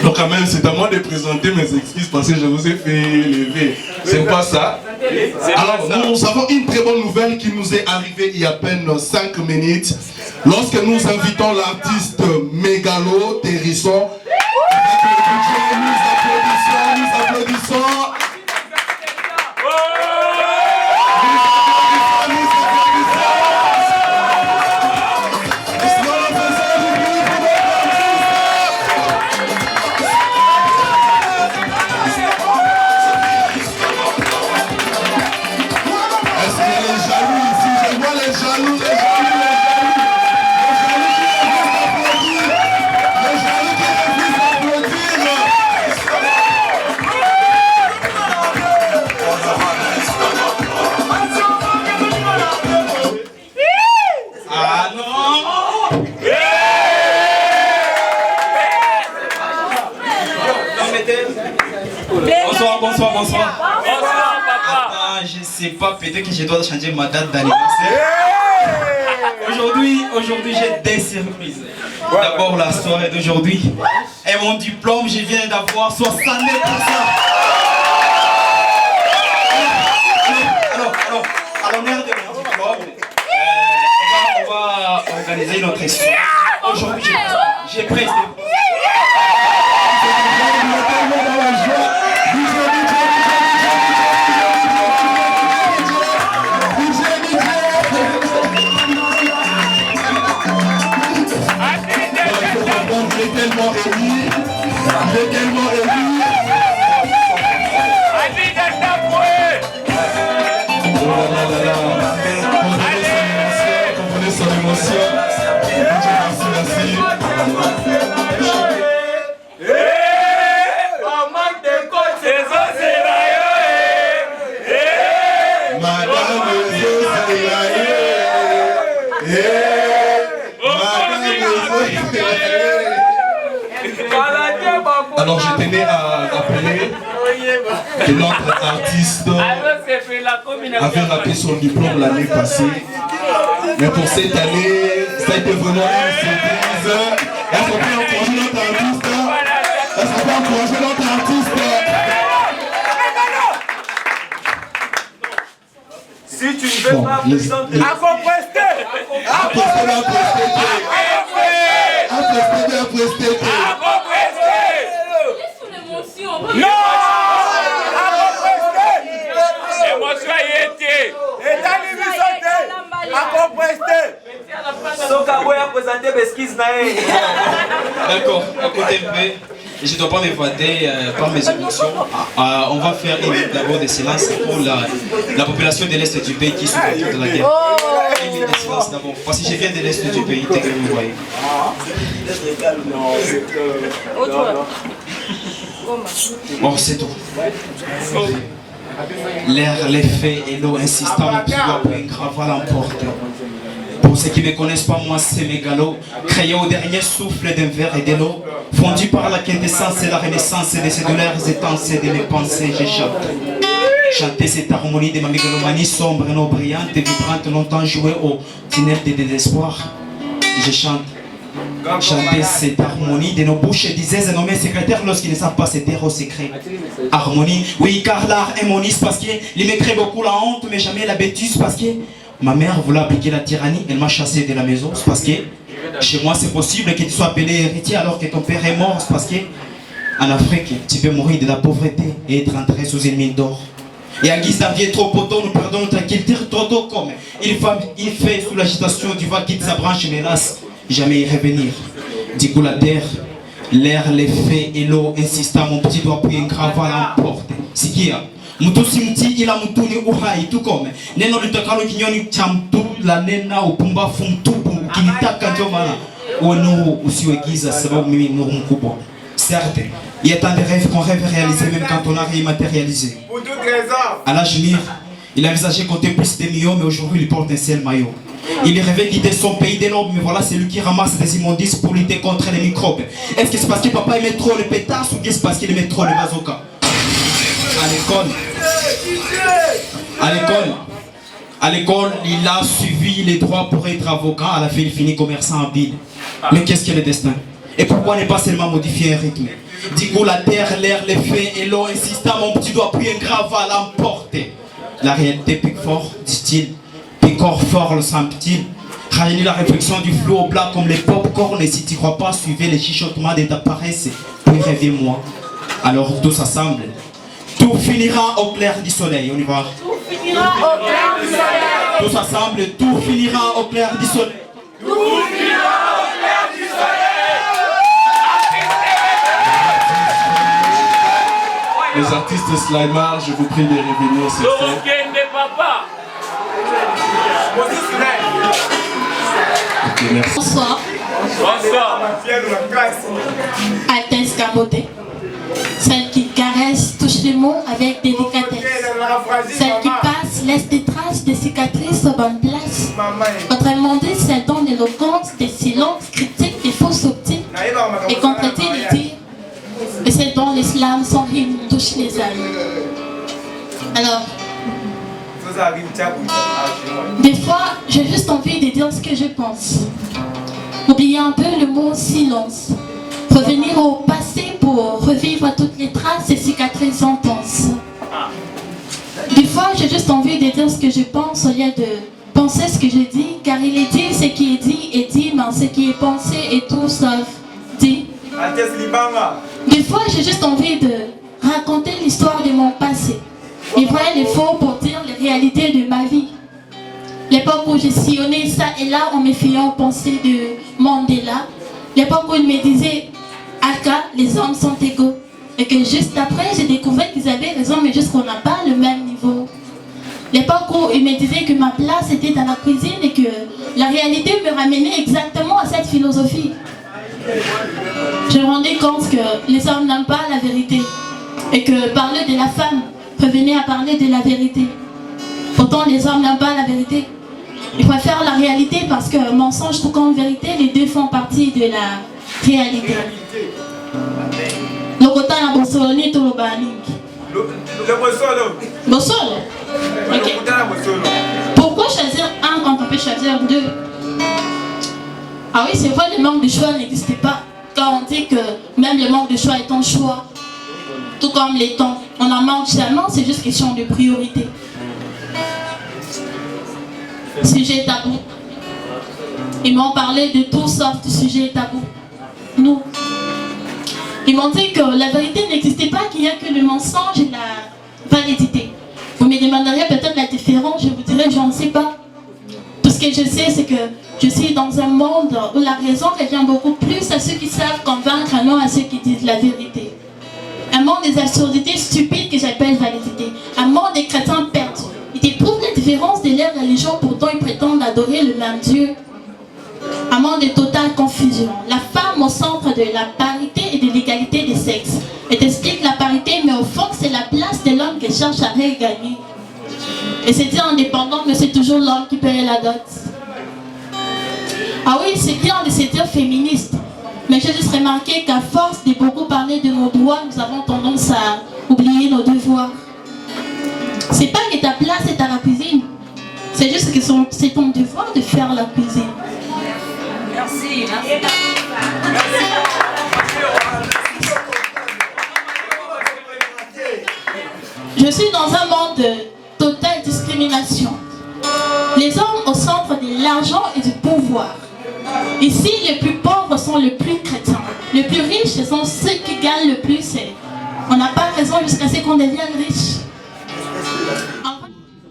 Donc quand même, c'est à moi de présenter mes excuses parce que je vous ai fait lever. C'est pas ça? Alors, nous avons une très bonne nouvelle qui nous est arrivée il y a à peine 5 minutes. Lorsque nous invitons l'artiste Mégalo Terrisson, nous applaudissons. Bonsoir, bonsoir. Bonsoir, papa. Attends, je sais pas, peut-être que je dois changer ma date d'anniversaire. Aujourd'hui, j'ai des surprises. D'abord, la soirée d'aujourd'hui. Et mon diplôme, je viens d'avoir 69%. Alors, à l'honneur de mon diplôme, on va organiser notre histoire. Aujourd'hui, j'ai presque... Il est tellement ému. Comprenez son émotion. Merci. Alors je tenais à rappeler que notre artiste avait raté son diplôme l'année passée. Mais pour cette année, ça a été vraiment une surprise. Est-ce qu'on peut encourager notre artiste? Est-ce qu'on peut encourager notre artiste? Si tu ne veux pas présenter... Non! D'accord, écoutez un peu. Je ne dois pas m'évader par mes émotions. On va faire d'abord des silences pour la population de l'Est du pays qui souffre de la guerre. Une minute de silence d'abord. Parce que je viens de l'Est du pays, tel que vous voyez. Bon, c'est tout. L'air, les faits et l'eau insistant qui doit pour un craval l'emporte. Pour ceux qui ne me connaissent pas, moi c'est Mégalo, créé au dernier souffle d'un verre et de l'eau, fondu par la quintessence et la renaissance de ces douleurs intenses et de mes pensées, je chante. Chanter cette harmonie de ma mégalomanie sombre, non brillante et vibrante, longtemps jouée au tunnel de désespoir. Je chante. Chanter cette harmonie de nos bouches disaient nommés secrétaires lorsqu'ils ne savent pas se taire au secret. Harmonie, oui, car l'art est moniste parce qu'il me crée beaucoup la honte, mais jamais la bêtise parce que ma mère voulait appliquer la tyrannie, elle m'a chassé de la maison. C'est parce que chez moi c'est possible que tu sois appelé héritier alors que ton père est mort. C'est parce que en Afrique tu peux mourir de la pauvreté et être entré sous une mine d'or. Et en guise d'avier trop poteau, nous perdons notre culture trop tôt comme il fait sous l'agitation du vent quitte sa branche menace. Jamais y revenir. Du coup la terre, l'air, les faits et l'eau insistant mon petit doigt pour un craval l'emporte. C'est qui a Mutu simti ila mutu ni uhai tu comme neno litakalo kinyoni cha mtu la nena upumba fumtupu ukinitaka ndio maana ueno usiwe giza sababu mimi ni mkubwa. Certes, il y a tant de rêves qu'on rêve réaliser même quand on a rien matérialisé. À l'âge mûr, il envisageait compter plus de millions mais aujourd'hui il porte un seul maillot. Il rêvait quitter son pays des nobles, mais voilà, c'est lui qui ramasse des immondices pour lutter contre les microbes. Est-ce que c'est parce que papa aimait trop le pétasse ou bien c'est parce qu'il aimait trop le bazooka? À l'école, il a suivi les droits pour être avocat. À la fin, il finit commerçant en ville. Mais qu'est-ce que le destin? Et pourquoi ne pas seulement modifier un rythme? Du coup, la terre, l'air, les faits et l'eau insistent, mon petit doigt puis un grave à l'emporter. La réalité pique fort, dit-il. Picore fort, le semble-t-il. Réunit la réflexion du flou au plat comme les pop-corn. Et si tu crois pas, suivez les chuchotements de ta paresse. Puis rêvez-moi. Alors tout s'assemble. Tout finira au clair du soleil. On y va. Tout finira au clair du soleil. Tout s'assemble. Tout finira au clair du soleil. Tout finira au clair du soleil. Les artistes Slimar, je vous prie de revenir sur scène. Papa. Ok, merci. Bonsoir. Bonsoir. Altesse Caboté. Celle qui caresse, touche les mots avec délicatesse. Celle qui passe, laisse des traces, des cicatrices aux bonnes places. Autrement dit, celle dont l'éloquence, des silences critiques, des faux subtils et contredit les dires. Et celle dont l'islam sans rime touche les âmes. Alors, des fois, j'ai juste envie de dire ce que je pense. Oublier un peu le mot silence. Revenir au passé pour revivre toutes les traces et cicatrices intenses. Des fois, j'ai juste envie de dire ce que je pense au lieu de penser ce que je dis, car il est dit ce qui est dit et dit, mais ce qui est pensé est tout sauf dit. Des fois, j'ai juste envie de raconter l'histoire de mon passé. Et vrai les faux pour dire les réalités de ma vie. L'époque où j'ai sillonné ça et là en me fiant penser de Mandela. L'époque où il me disait Aka, les hommes sont égaux. Et que juste après, j'ai découvert qu'ils avaient raison, mais juste qu'on n'a pas le même niveau. L'époque où il me disait que ma place était dans la cuisine et que la réalité me ramenait exactement à cette philosophie. Je me rendais compte que les hommes n'aiment pas la vérité. Et que parler de la femme revenait à parler de la vérité. Pourtant, les hommes n'aiment pas la vérité. Ils préfèrent la réalité parce que mensonge tout comme vérité, les deux font partie de la réalité. Le côté à Bossoloni, tout le baling. Le Bossolo. Bossolo. Ok. Pourquoi choisir un quand on peut choisir deux? Ah oui, c'est vrai, le manque de choix n'existait pas. Quand on dit que même le manque de choix est un choix, tout comme les temps, on en manque seulement, c'est juste question de priorité. Sujet tabou. Ils m'ont parlé de tout sauf du sujet tabou. Nous. Ils m'ont dit que la vérité n'existait pas, qu'il n'y a que le mensonge et la validité. Vous me demanderiez peut-être la différence, je vous dirais, je ne sais pas. Tout ce que je sais, c'est que je suis dans un monde où la raison revient beaucoup plus à ceux qui savent convaincre, non à ceux qui disent la vérité. Un monde des absurdités stupides que j'appelle validité. Un monde des chrétiens perdus. Ils éprouvent la différence de leurs religions, pourtant ils prétendent adorer le même Dieu. Un monde de totale confusion. La femme au centre de la parité et de l'égalité des sexes. Elle t'explique la parité, mais au fond c'est la place de l'homme qu'elle cherche à regagner. Et c'est dire indépendant, mais c'est toujours l'homme qui paye la dot. Ah oui, c'est bien de se dire féministe. Mais j'ai juste remarqué qu'à force de beaucoup parler de nos droits, nous avons tendance à oublier nos devoirs. C'est pas que ta place est à la cuisine. C'est juste que c'est ton devoir de faire la cuisine. Merci. Je suis dans un monde de totale discrimination. Les hommes au centre de l'argent et du pouvoir. Ici, les plus pauvres sont les plus chrétiens. Les plus riches sont ceux qui gagnent le plus. On n'a pas raison jusqu'à ce qu'on devienne riche.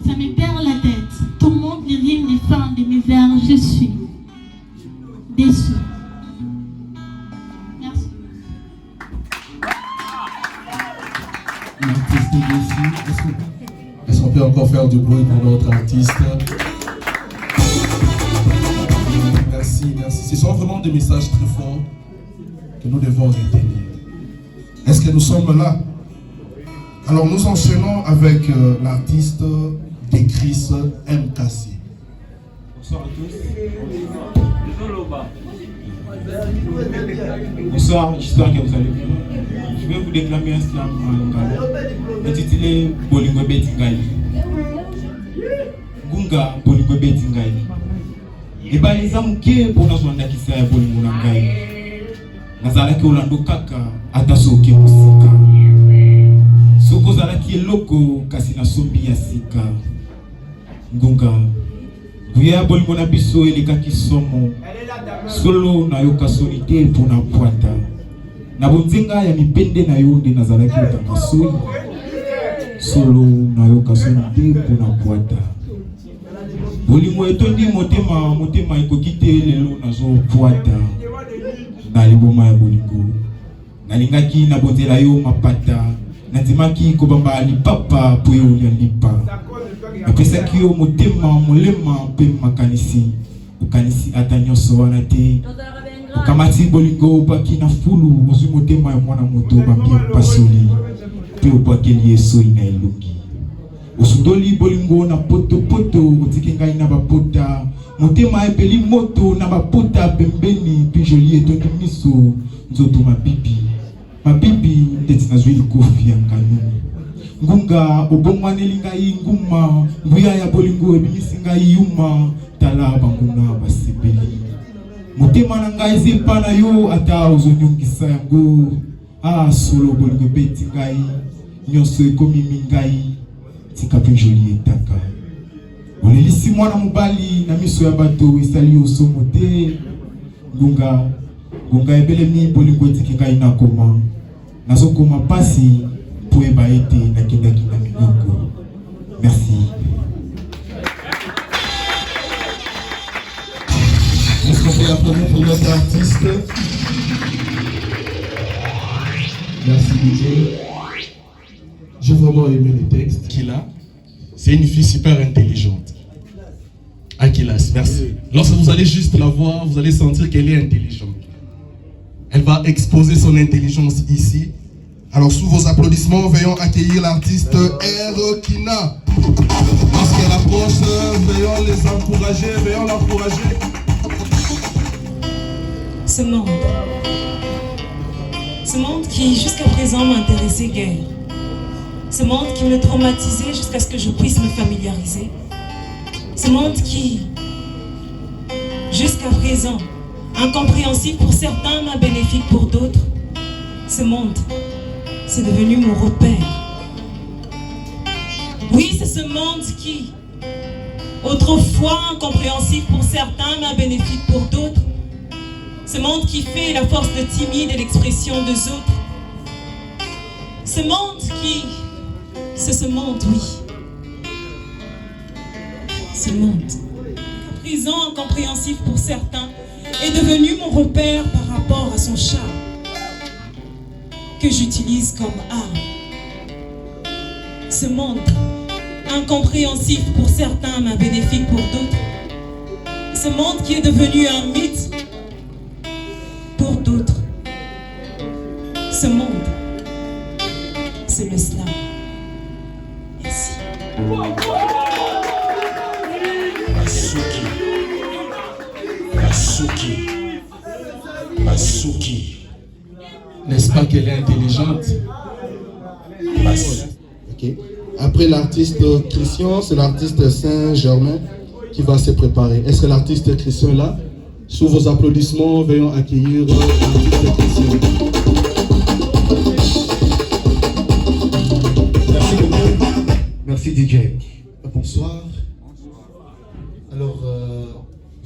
Ça me perd la tête. Tout le monde les rime des fins de mes vers. Je suis déçu. Merci. L'artiste est déçu. Est-ce qu'on peut encore faire du bruit pour notre artiste? Merci, merci. Ce sont vraiment des messages très forts que nous devons retenir. Est-ce que nous sommes là? Alors nous enchaînons avec l'artiste Chris MKC. Bonsoir à tous. Bonsoir, j'espère que vous allez bien. Je vais vous déclamer un slam en lingala. intitulé Bolingo Betingai. Gunga Bolingo Betingai. Ibaliza mke bona zwanda kisaya Bolingo Nangai. Nazalaki Orlando kaka atasoki musika. Soko zalaki loko kasi na sombi ya sika. Ngunga Guya Bolingo na biso elikaki somo. Solo na yoka solite pona poata. Na bonzenga ya mipende na yo nde nazalaki otanga soi. Solo na yoka solite pona poata. Bolingo etondi motema ekokite lelo nazo poata. Na liboma ya bolingo. Nalingaki na bonzela yo mapata. Nandimaki kobamba lipapa po yo lia lipa. Napesaki yo motema molema pe makanisi. Ukanisi ata nyonso wana te. Kamati bolingo baki na fulu ozwi motema ya mwana moto bambie pasoli. Pe obakeli yeso ina elongi. Osundoli bolingo na poto otiki ngai na bapota. Motema epeli moto na bapota pembeni. Puis joli etondi miso nzoto mabibi. Mabibi ndeti nazwi likofi ya nkanu. Ngunga obongwaneli ngai nguma. Nguya ya bolingo ebimisi ngai yuma. Tala banguna basebeli. Motema na ngai zepa na yo ata ozonyongisa yango. Solo bolingo beti ngai. Nyonso ekomi mingai. Tika pe joli etaka. Olelisi mwana mobali na miso ya bato esali osomo te. Ngunga ebelemi bolingo etiki ngai na koma. Nazokoma pasi po eba ete nakendaki na minoko. Merci. Est-ce qu'on peut l'applaudir pour notre artiste? Merci DJ. J'ai vraiment aimé le texte qu'il a. C'est une fille super intelligente. Akilas, merci. Lorsque vous allez juste la voir, vous allez sentir qu'elle est intelligente. Elle va exposer son intelligence ici. Alors sous vos applaudissements, veuillons accueillir l'artiste Erokina. Lorsqu'elle approche, veuillons les encourager, veuillons l'encourager. Ce monde qui jusqu'à présent m'intéressait guère. Ce monde qui me traumatisait jusqu'à ce que je puisse me familiariser. Ce monde qui, jusqu'à présent, incompréhensible pour certains, mais bénéfique pour d'autres. Ce monde, c'est devenu mon repère. Oui, c'est ce monde qui, autrefois incompréhensible pour certains, mais bénéfique pour d'autres. Ce monde qui fait la force de timide et l'expression des autres. Ce monde qui, c'est ce monde, oui. Ce monde, à présent incompréhensif pour certains, est devenu mon repère par rapport à son charme, que j'utilise comme arme. Ce monde, incompréhensif pour certains, mais bénéfique pour d'autres. Ce monde qui est devenu un mythe pour d'autres. Ce monde, c'est le slam. Merci. Masuki. N'est-ce pas qu'elle est intelligente? Ok. Après l'artiste Christian, c'est l'artiste Saint-Germain qui va se préparer. Est-ce que l'artiste Christian est là? Sous vos applaudissements, veuillons accueillir l'artiste Christian. Merci beaucoup. Merci DJ. Bonsoir. Alors,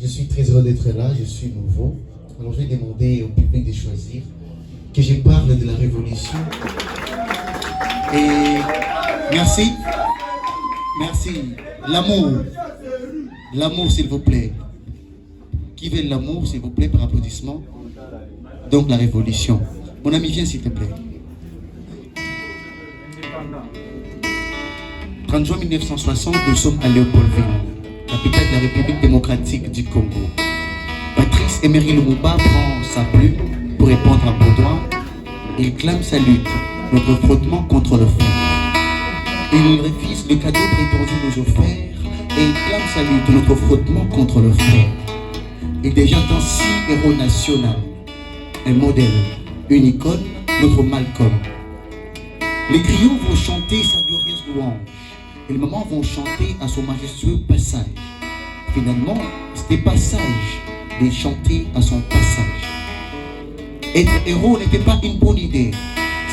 je suis très heureux d'être là, je suis nouveau. Alors je vais demander au public de choisir que je parle de la révolution. Et merci. Merci. L'amour. L'amour, s'il vous plaît. Qui veut l'amour, s'il vous plaît, par applaudissement? Donc la révolution. Mon ami, viens s'il te plaît. 30 juin 1960, nous sommes à Léopoldville, capitale de la République démocratique du Congo. Patrice Emery Lumumba prend sa plume pour répondre à Baudouin. Il clame sa lutte, notre frottement contre le fer. Il refuse le cadeau prétendu nous offert et il clame sa lutte, notre frottement contre le fer. Il devient ainsi héros national, un modèle, une icône, notre Malcolm. Les griots vont chanter sa glorieuse louange et les mamans vont chanter à son majestueux passage. Finalement, c'était pas sage de chanter à son passage. Être héros n'était pas une bonne idée,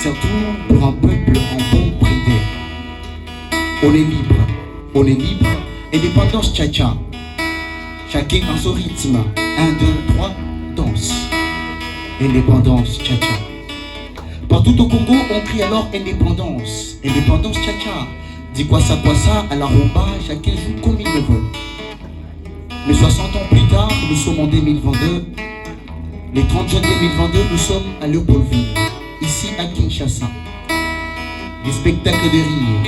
surtout pour un peuple en bon privé. On est libre, indépendance tcha-tcha. Chacun dans son rythme, 1, 2, 3, danse. Indépendance tcha-tcha. Partout au Congo, on crie alors indépendance. Indépendance tcha-tcha. Dis quoi ça à la rumba, chacun joue comme il le veut. Mais 60 ans plus tard, nous sommes en 2022. Les 30 juin 2022, nous sommes à Léopoldville, ici à Kinshasa. Des spectacles de rire,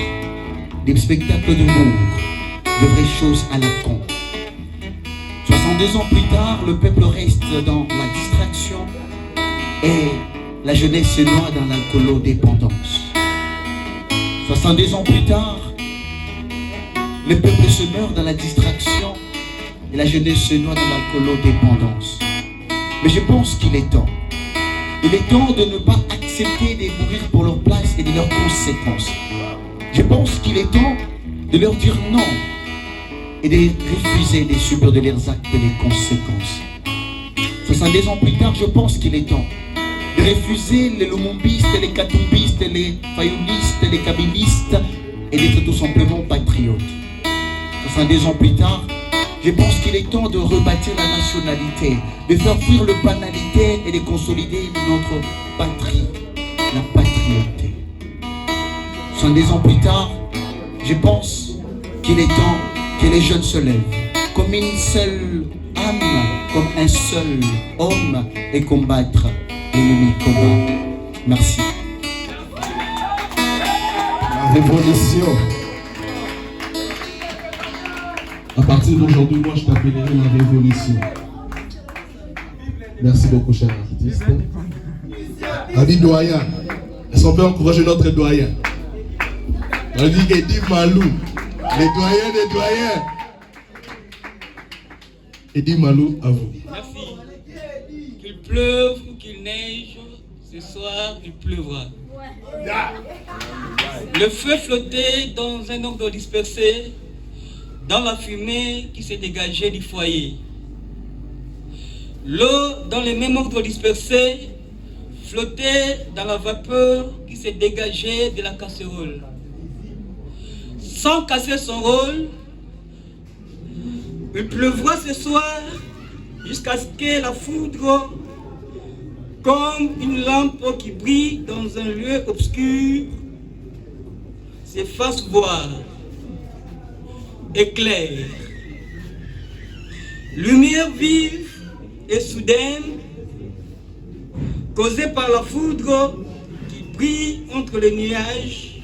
des spectacles d'humour, de vraies choses à la con. 62 ans plus tard, le peuple reste dans la distraction et la jeunesse se noie dans l'alcoolodépendance. 62 ans plus tard, le peuple se meurt dans la distraction et la jeunesse se noie dans l'alcoolodépendance. Mais je pense qu'il est temps. Il est temps de ne pas accepter de mourir pour leur place et de leurs conséquences. Je pense qu'il est temps de leur dire non et de refuser de subir de leurs actes et des conséquences. 62 ans plus tard, je pense qu'il est temps de refuser les lumumbistes, les katumbistes, les fayoulistes, les kabylistes et d'être tout simplement patriotes. 62 ans plus tard, je pense qu'il est temps de rebâtir la nationalité, de faire fuir le banalité et de consolider notre patrie, la patriote. 62 ans plus tard, je pense qu'il est temps que les jeunes se lèvent comme une seule âme, comme un seul homme et combattre l'ennemi combat. Merci. La révolution. À partir d'aujourd'hui, moi je t'appellerai la révolution. Merci beaucoup, cher artiste. Adi doyen. Est-ce qu'on peut encourager notre doyen? On dit Eddie Malou. Les doyens. Eddie Malou, à vous. Merci. Qu'il pleuve ou qu'il neige, ce soir il pleuvra. Le feu flottait dans un ordre dispersé, dans la fumée qui s'est dégagée du foyer. L'eau, dans le même ordre dispersé, flottait dans la vapeur qui s'est dégagée de la casserole. Sans casser son rôle, il pleuvra ce soir jusqu'à ce que la foudre, comme une lampe qui brille dans un lieu obscur, se fasse voir. Éclair, lumière vive et soudaine, causée par la foudre qui brille entre les nuages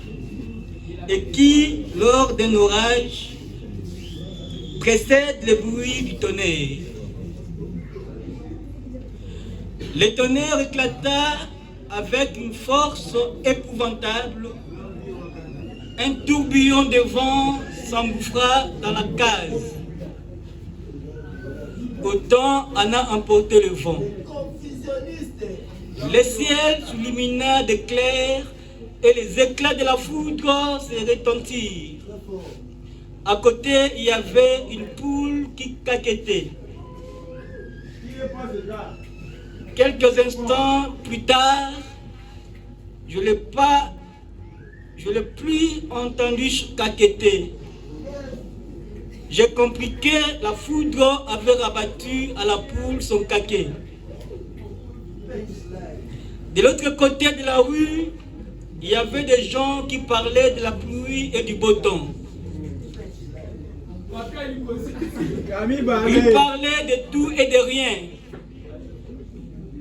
et qui, lors d'un orage, précède le bruit du tonnerre. Le tonnerre éclata avec une force épouvantable. Un tourbillon de vent s'engouffra dans la case. Autant en a emporté le vent. Le ciel s'illumina d'éclairs et les éclats de la foudre se retentirent. À côté, il y avait une poule qui caquettait. Quelques instants plus tard, je ne l'ai plus entendu caqueter. J'ai compris que la foudre avait rabattu à la poule son caquet. De l'autre côté de la rue, il y avait des gens qui parlaient de la pluie et du beau temps. Ils parlaient de tout et de rien.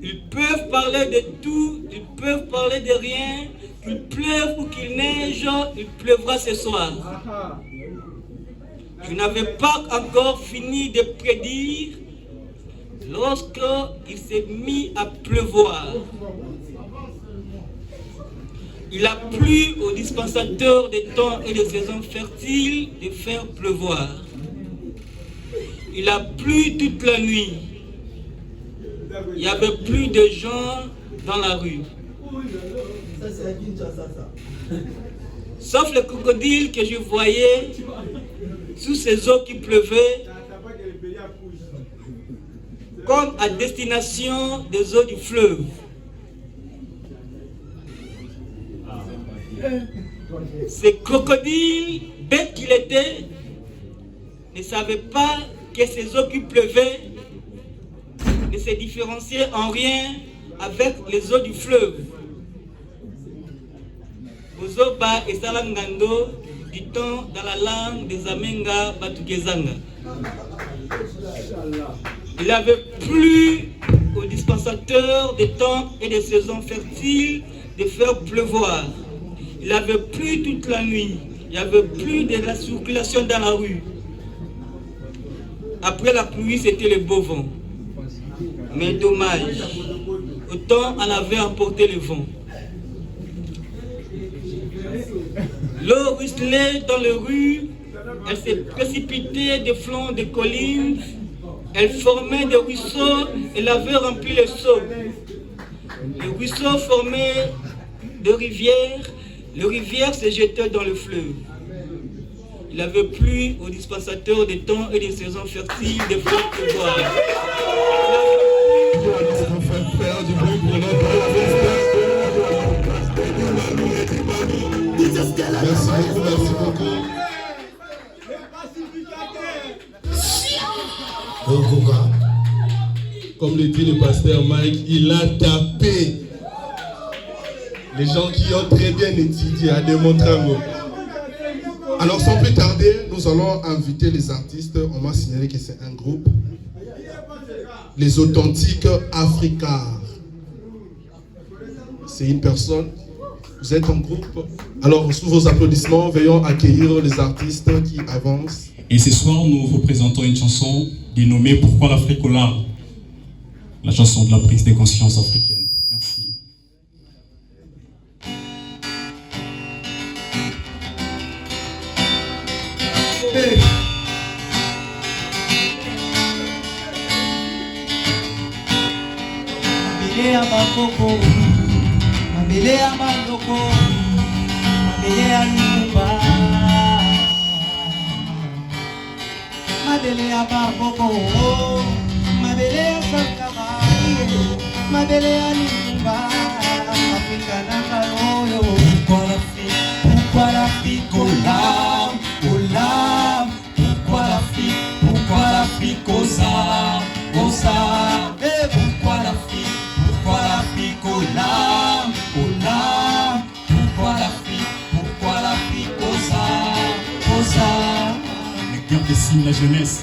Ils peuvent parler de tout, ils peuvent parler de rien. Qu'il pleuve ou qu'il neige, il pleuvra ce soir. Je n'avais pas encore fini de prédire lorsqu'il s'est mis à pleuvoir. Il a plu au dispensateur des temps et des saisons fertiles de faire pleuvoir. Il a plu toute la nuit. Il n'y avait plus de gens dans la rue. Sauf le crocodile que je voyais sous ces eaux qui pleuvaient, comme à destination des eaux du fleuve. Ce crocodile, bête qu'il était, ne savait pas que ces eaux qui pleuvaient ne se différenciaient en rien avec les eaux du fleuve. Bozoba et Salangando, dit-on dans la langue des Amenga Batukezanga. Il avait plu au dispensateur des temps et des saisons fertiles de faire pleuvoir. Il avait plu toute la nuit. Il n'y avait plus de la circulation dans la rue. Après la pluie, c'était le beau vent. Mais dommage, autant en avait emporté le vent. L'eau ruisselait dans les rues, elle se précipitait des flancs de collines, elle formait des ruisseaux, elle avait rempli les seaux. Les ruisseaux formaient des rivières, les rivières se jetaient dans le fleuve. Il avait plu au dispensateur des temps et des saisons fertiles de faire pleuvoir. Merci beaucoup. Comme le dit le pasteur Mike, il a tapé les gens qui ont très bien étudié à démontrer un mot. Alors sans plus tarder, nous allons inviter les artistes. On m'a signalé que c'est un groupe. Les Authentiques Africars. C'est une personne. Vous êtes en groupe. Alors sous vos applaudissements, veillons accueillir les artistes qui avancent. Et ce soir, nous vous présentons une chanson dénommée Pourquoi l'Afrique aux larmes? La chanson de la prise de conscience africaine. Merci. Hey. Mabele ya makoko, mabele ya mandoko, mabele ya lumba, mabele ya makoko, mabele ya sankara, mabele ya lumba, Afrika na kaloyo. Pourquoi l'Afrique aux larmes, aux larmes? Pourquoi l'Afrique aux armes, aux armes? Et pourquoi l'Afrique aux larmes, aux larmes? Pourquoi l'Afrique aux armes, aux armes? Les guerres dessinent la jeunesse,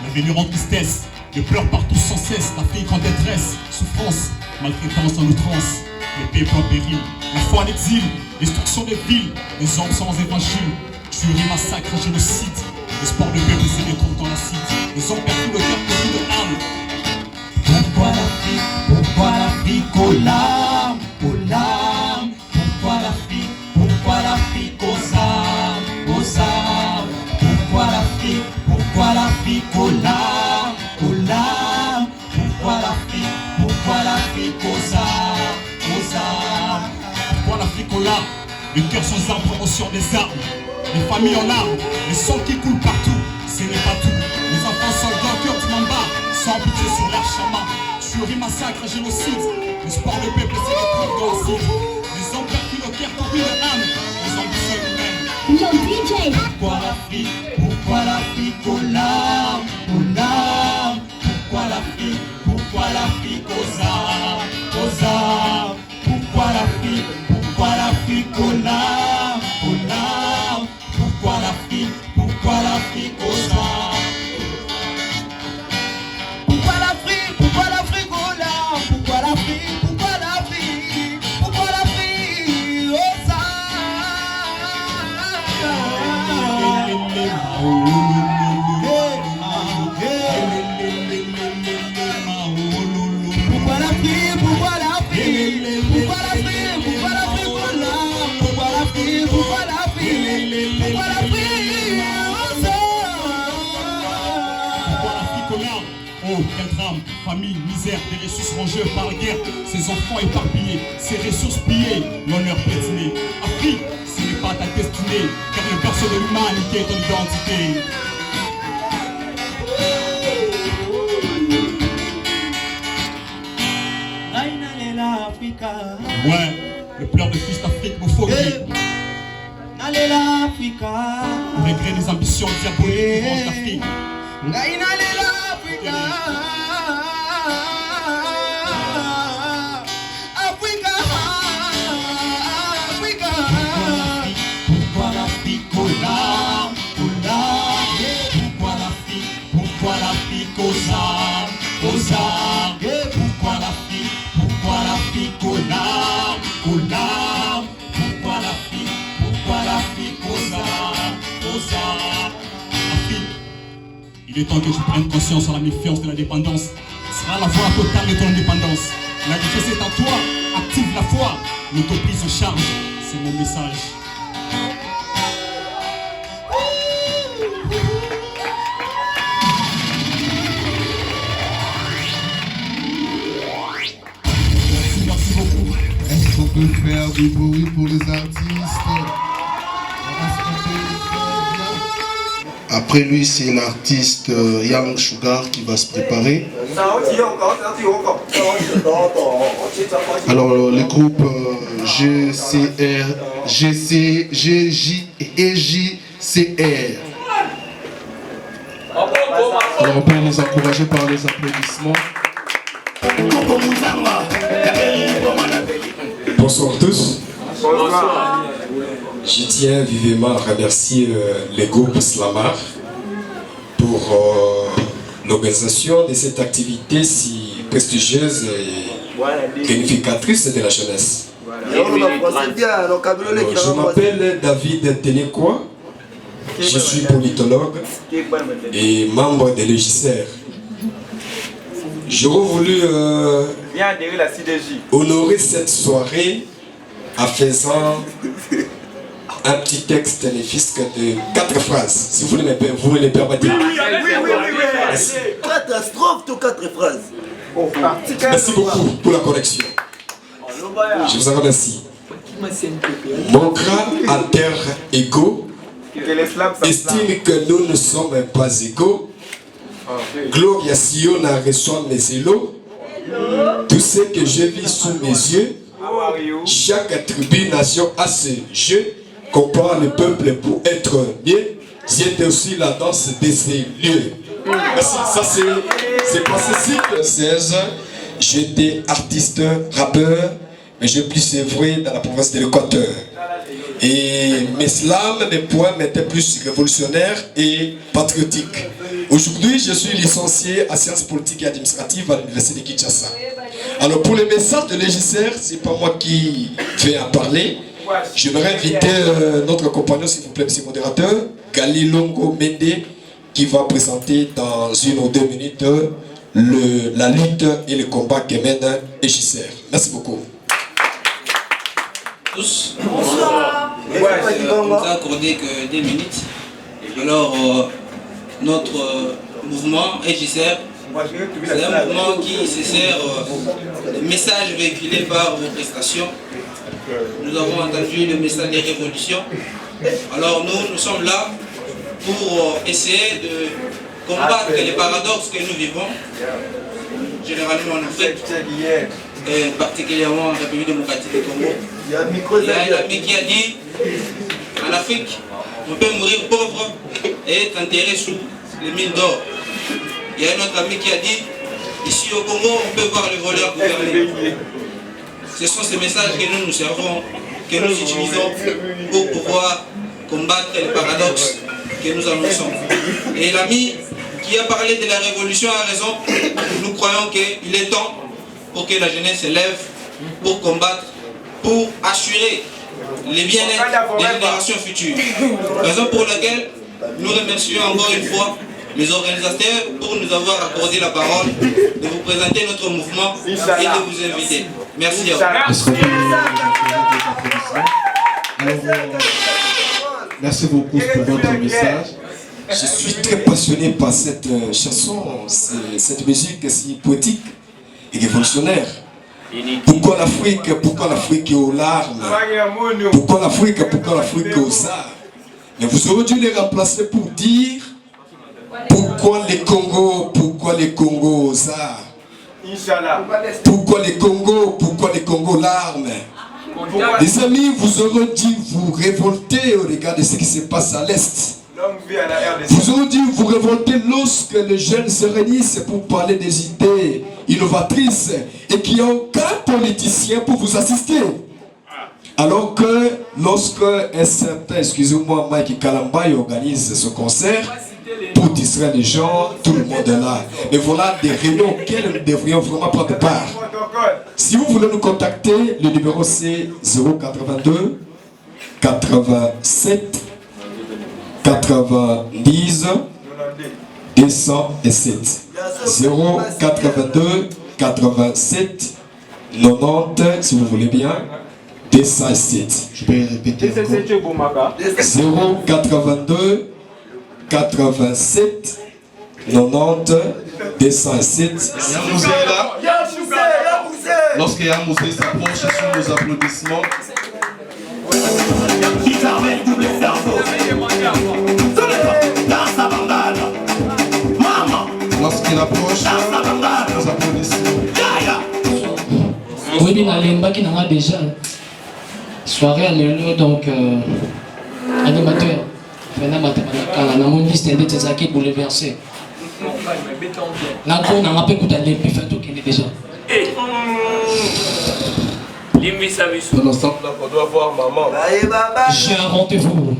l'avenir en tristesse, les pleurs partout sans cesse, l'Afrique en détresse, souffrance, maltraitance en outrance, les peuples en péril, la foi en exil, destruction des villes, les hommes sans évangile, tuerie, massacre, génocide, l'espoir de peuple se détourne dans l'acide, les hommes perdent tout le cœur pour de âme. Pourquoi l'Afrique aux larmes, aux larmes? Pourquoi l'Afrique aux armes, aux armes? Pourquoi l'Afrique aux larmes, aux larmes? Pourquoi l'Afrique aux armes, aux armes? Pourquoi l'Afrique aux larmes? Le cœur sans armes, promotion des armes. Les familles en larmes, les sangs qui coulent partout. Ce n'est pas tout. Les enfants soldats au cœur du mamba, sans pitié sur l'air chaman. Tuerie, massacre, génocide. L'espoir de peuple se retrouve dans l'acide. Les hommes perdent le cœur pour de âme. Les ambitions humaines. Yo DJ. Pourquoi l'Afrique aux larmes, aux larmes? Pourquoi l'Afrique aux armes, aux armes? Pourquoi l'Afrique aux larmes, aux larmes? Pourquoi l'Afrique aux armes? Pourquoi l'Afrique aux larmes? Pourquoi l'Afrique aux Oh, quel drame, famille, misère, des ressources rongées par la guerre, ses enfants éparpillés, ses ressources pillées, l'honneur pétiné. Afrique, à ta destinée, car le berceau de l'humanité est ton identité. Ouais, le pleur de fils d'Afrique me faut malgré les ambitions diaboliques du d'Afrique. Pourquoi l'Afrique aux armes, aux armes? Pourquoi l'Afrique aux larmes, aux larmes? Pourquoi l'Afrique aux armes, aux armes? Afrique, il est temps que tu prennes conscience en la méfiance de la dépendance. Ce sera la voie totale de ton indépendance. La richesse est en toi, active la foi, l'autoprise en charge, c'est mon message. Est-ce qu'on peut faire du bruit pour les artistes? Après lui, c'est l'artiste Young Sugar qui va se préparer. Alors les groupes GCR, GC, GJ et JCR. Alors on peut les encourager par les applaudissements. Bonsoir à tous. Bonsoir. Je tiens vivement à remercier les groupes Slamar pour l'organisation de cette activité si prestigieuse et réunificatrice de la jeunesse. Je m'appelle David Ténéquois, je suis politologue et membre de l'EJCR. J'aurais voulu honorer cette soirée en faisant un petit texte néfisque de 4 phrases, si vous me le permettez. Merci. 4 strophes ou 4 phrases. Merci beaucoup pour la correction. Je vous en remercie. Mon crâne à terre égaux estime que nous ne sommes pas égaux. Gloria Siona reçoit mes élots. Tout ce que je vis sous mes yeux, chaque tribu, nation a ce jeu. Comprend le peuple pour être mieux. J'étais aussi la danse de ces lieux. Merci, ça c'est passé cycle 16. J'étais artiste, rappeur, mais je plus œuvré dans la province de l'Équateur. Et mes slams, mes poèmes étaient plus révolutionnaires et patriotiques. Aujourd'hui, je suis licencié en sciences politiques et administratives à l'université de Kinshasa. Alors pour les messages de l'EJCR, c'est pas moi qui vais en parler. J'aimerais inviter notre compagnon, s'il vous plaît, monsieur modérateur, Galilongo Mende, qui va présenter dans 1 ou 2 minutes la lutte et le combat que mène l'EJCR. Merci beaucoup. Tous. Bonsoir. On nous a accordé que 2 minutes. Alors, notre mouvement EJCR, c'est un mouvement qui se sert des messages véhiculés par vos prestations. Nous avons entendu le message des révolutions. Alors nous sommes là pour essayer de combattre les paradoxes que nous vivons, généralement en Afrique, et particulièrement en République démocratique du Congo. Il y a un ami qui a dit, en Afrique, on peut mourir pauvre et être enterré sous les mines d'or. Il y a un autre ami qui a dit, ici au Congo, on peut voir les voleurs gouverner. Ce sont ces messages que nous nous servons, que nous utilisons pour pouvoir combattre les paradoxes que nous annonçons. Et l'ami qui a parlé de la révolution a raison. Nous croyons qu'il est temps pour que la jeunesse se lève, pour combattre, pour assurer les bien-être des générations futures. Raison pour laquelle nous remercions encore une fois les organisateurs pour nous avoir accordé la parole, de vous présenter notre mouvement et de vous inviter. Merci à vous. Merci beaucoup pour votre message. Je suis très passionné par cette chanson, cette musique si poétique et révolutionnaire. Pourquoi l'Afrique? Pourquoi l'Afrique est aux larmes? Pourquoi l'Afrique? Pourquoi l'Afrique est aux arts? Mais vous aurez dû les remplacer pour dire pourquoi les Congos? Pourquoi les Congos aux arts? Pourquoi les Congos? Pourquoi les Congos larmes? Les amis, vous aurez dû vous révolter au regard de ce qui se passe à l'Est. Vous aurez dû vous révolter lorsque les jeunes se réunissent pour parler des idées innovatrices et qu'il n'y a aucun politicien pour vous assister. Alors que lorsque un certain, excusez-moi, Mike Kalambay organise ce concert pour distraire les gens, tout le monde est là. Mais voilà des réunions auxquelles nous devrions vraiment prendre part. Si vous voulez nous contacter, le numéro c'est 082 87 90 207. 082 87 90, si vous voulez bien, 207. Je peux répéter encore. 082 87 90 207. Lorsque Yamouzé s'approche sous nos applaudissements. Lorsqu'il approche, nos applaudissements. Oui, Nalemba qui n'en a déjà. Soirée à l'élo, donc animateur. Fena Matamanakala, na mon liste de tes bouleversé. Là, on a un peu de l'épi, fait tout qu'il est déjà. Dans l'ensemble, on doit voir maman. J'ai un rendez-vous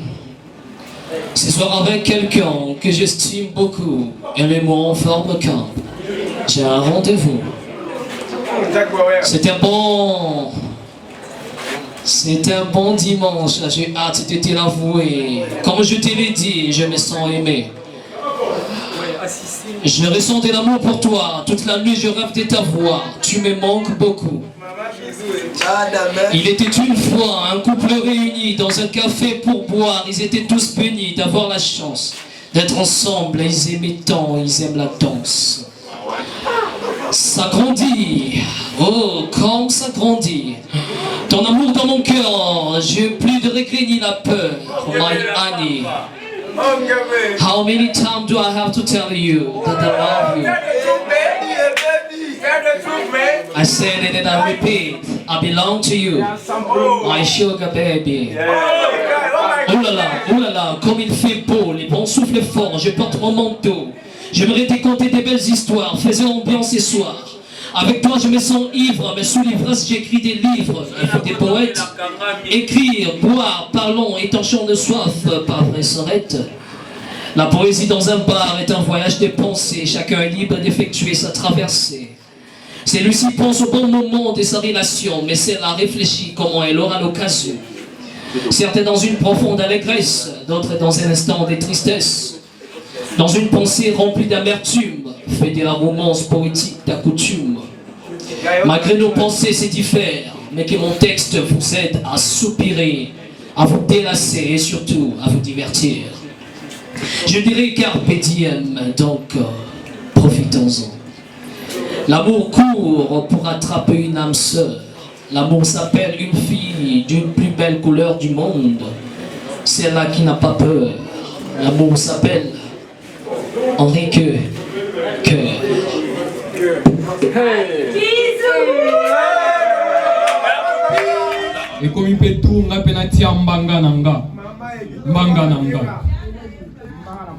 ce soir avec quelqu'un que j'estime beaucoup. Elle et moi en forme qu'un. J'ai un rendez-vous. C'est un bon dimanche. J'ai hâte de te l'avouer. Comme je te l'ai dit, je me sens aimé. Je ressens de l'amour pour toi. Toute la nuit, je rêve de ta voix. Tu me manques beaucoup. Il était une fois un couple réuni dans un café pour boire. Ils étaient tous bénis d'avoir la chance d'être ensemble. Ils aimaient tant, ils aiment la danse. Ça grandit, oh, quand ça grandit. Ton amour dans mon cœur, j'ai plus de regrets ni la peur. My honey, how many times do I have to tell you that I love you? I said it and I repeat, I belong to you, my sugar baby. Oh là là, comme il fait beau, les bons souffles forts, je porte mon manteau. J'aimerais te conter des belles histoires, faisons ambiance ce soir. Avec toi je me sens ivre, mais sous l'ivresse j'écris des livres. Il faut des poètes, écrire, boire, parlons, étanchons de soif, pas vrai sorette. La poésie dans un bar est un voyage des pensées, chacun est libre d'effectuer sa traversée. Celui-ci pense au bon moment de sa relation, mais celle-là réfléchit comment elle aura l'occasion. Certains dans une profonde allégresse, d'autres dans un instant de tristesse. Dans une pensée remplie d'amertume, fait de la romance poétique d'accoutume. Malgré nos pensées se diffèrent, mais que mon texte vous aide à soupirer, à vous délasser et surtout à vous divertir. Je dirais carpe diem, donc profitons-en. L'amour court pour attraper une âme sœur. L'amour s'appelle une fille d'une plus belle couleur du monde, celle-là qui n'a pas peur. L'amour s'appelle Henri Cœur. Et comme il peut tout, on a penati mbanga nanga.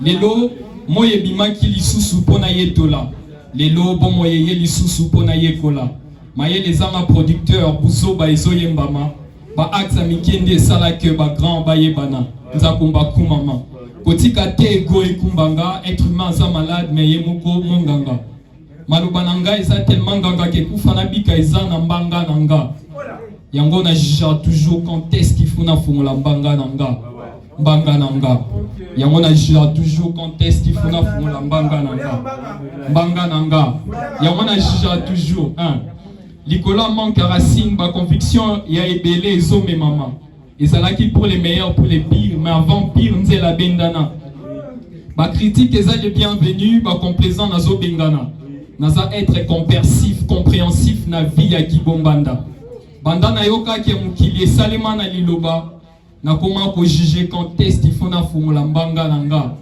Lelo, moye bima ki lisusu pona yetola. Lelo, bon moye ye lisusu pona yekola. Maye les ama producteurs, buzo ba ezoye mbama. Ba aksa mikende sala ke ba grand ba yebana. Nzakumba kumama. Kotika te ego ekumbanga, être humain za malade mais yemoko monganga. Maluba nanga eza tellement nganga ke kufana bika eza na mbanga nanga. Yango na jija toujours quand est-ce qu'il faut na fungola mbanga nanga. Mbanga nanga. Yango na jija toujours quand est-ce qu'il faut na fungola mbanga nanga. Mbanga nanga. Yango na jija toujours hein. Nicolas manque à racine, ma conviction y a ébélé et zo mes mamans. Et ça là qui pour les meilleurs, pour les pires, mais avant pire, nous la bendana. Ma critique est les bienvenus, ma complaisant na zo bengana. naza être compréhensif na vie ya Kibombanda. Banda na yoka ke mukili esalema na liloba na koma ko juger contexte il faut na fungula mbanga nanga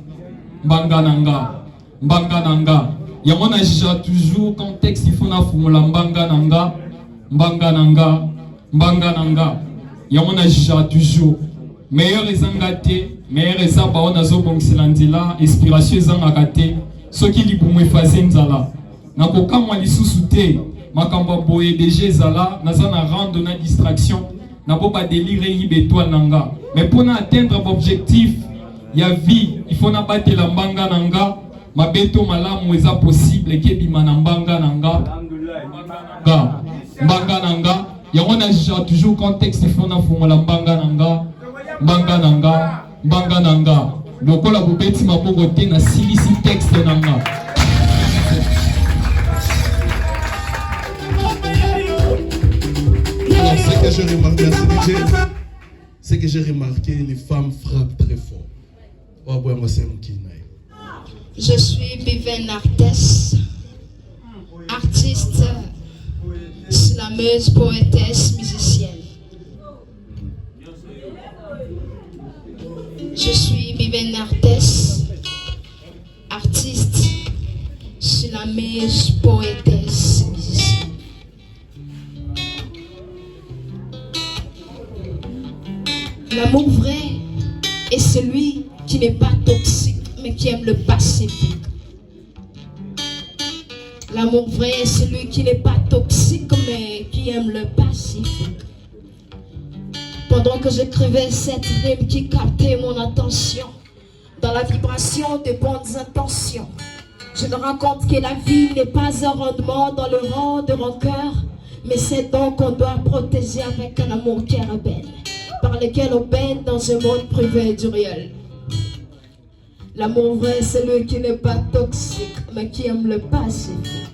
yango na juger toujours contexte il faut na fungula mbanga nanga yango na juger toujours meilleur ezanga te meilleur ezaba ona zo bongsela nzela inspiration ezanga kate soki libumu efase nzala na kokamwa lisusu te makambo boye déjà ezala naza na rendre na distraction na bo ba délire yibe étoile nanga mais pour atteindre l'objectif ya vie il faut na batela mbanga nanga mabeto malamu eza possible ke bima na mbanga nanga yango na juge toujours contexte il faut na fungola mbanga nanga lokola bobeti maboko te na silisi texte nanga. Alors, ce que j'ai remarqué, c'est que j'ai remarqué les femmes frappent très fort. Je suis Biven Artes, artiste, slameuse, poétesse, musicienne. Je suis Biven Artes, artiste, slameuse, poétesse, musicienne. L'amour vrai est celui qui n'est pas toxique mais qui aime le pacifique. L'amour vrai est celui qui n'est pas toxique mais qui aime le pacifique. Pendant que j'écrivais cette rime qui captait mon attention, dans la vibration des bonnes intentions, je me rends compte que la vie n'est pas un rendement dans le rang de rancœur, mais c'est donc qu'on doit protéger avec un amour qui rebelle, par lequel on baigne dans un monde privé du réel. L'amour vrai, c'est celui qui n'est pas toxique, mais qui aime le pacifique.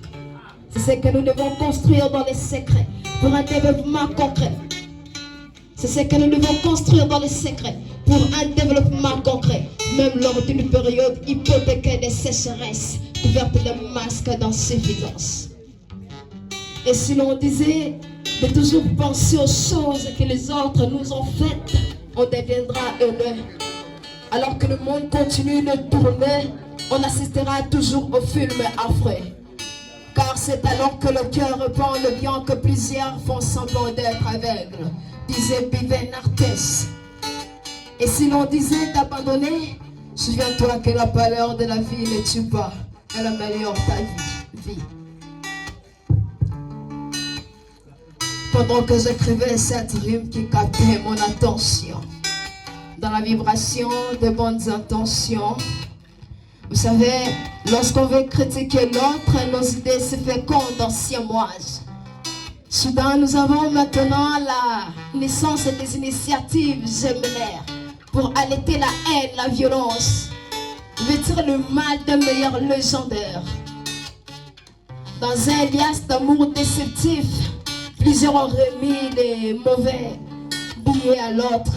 C'est ce que nous devons construire dans les secrets, pour un développement concret. C'est ce que nous devons construire dans les secrets, pour un développement concret, même lors d'une période hypothéquée de sécheresse, couverte de masques d'insuffisance. Et si l'on disait de toujours penser aux choses que les autres nous ont faites, on deviendra heureux. Alors que le monde continue de tourner, on assistera toujours au film affreux. Car c'est alors que le cœur répand le bien que plusieurs font semblant d'être aveugles, disait Biven Artes. Et si l'on disait d'abandonner, souviens-toi que la pâleur de la vie ne tue pas, elle améliore ta vie. Pendant que j'écrivais cette rime qui captait mon attention, dans la vibration de bonnes intentions, vous savez, lorsqu'on veut critiquer l'autre, nos idées se fécondent en siamoise. Soudain, nous avons maintenant la naissance des initiatives gémellaires pour allaiter la haine, la violence, vêtir le mal d'un meilleur légendaire. Dans un liasse d'amour déceptif, plusieurs ont remis les mauvais billets à l'autre.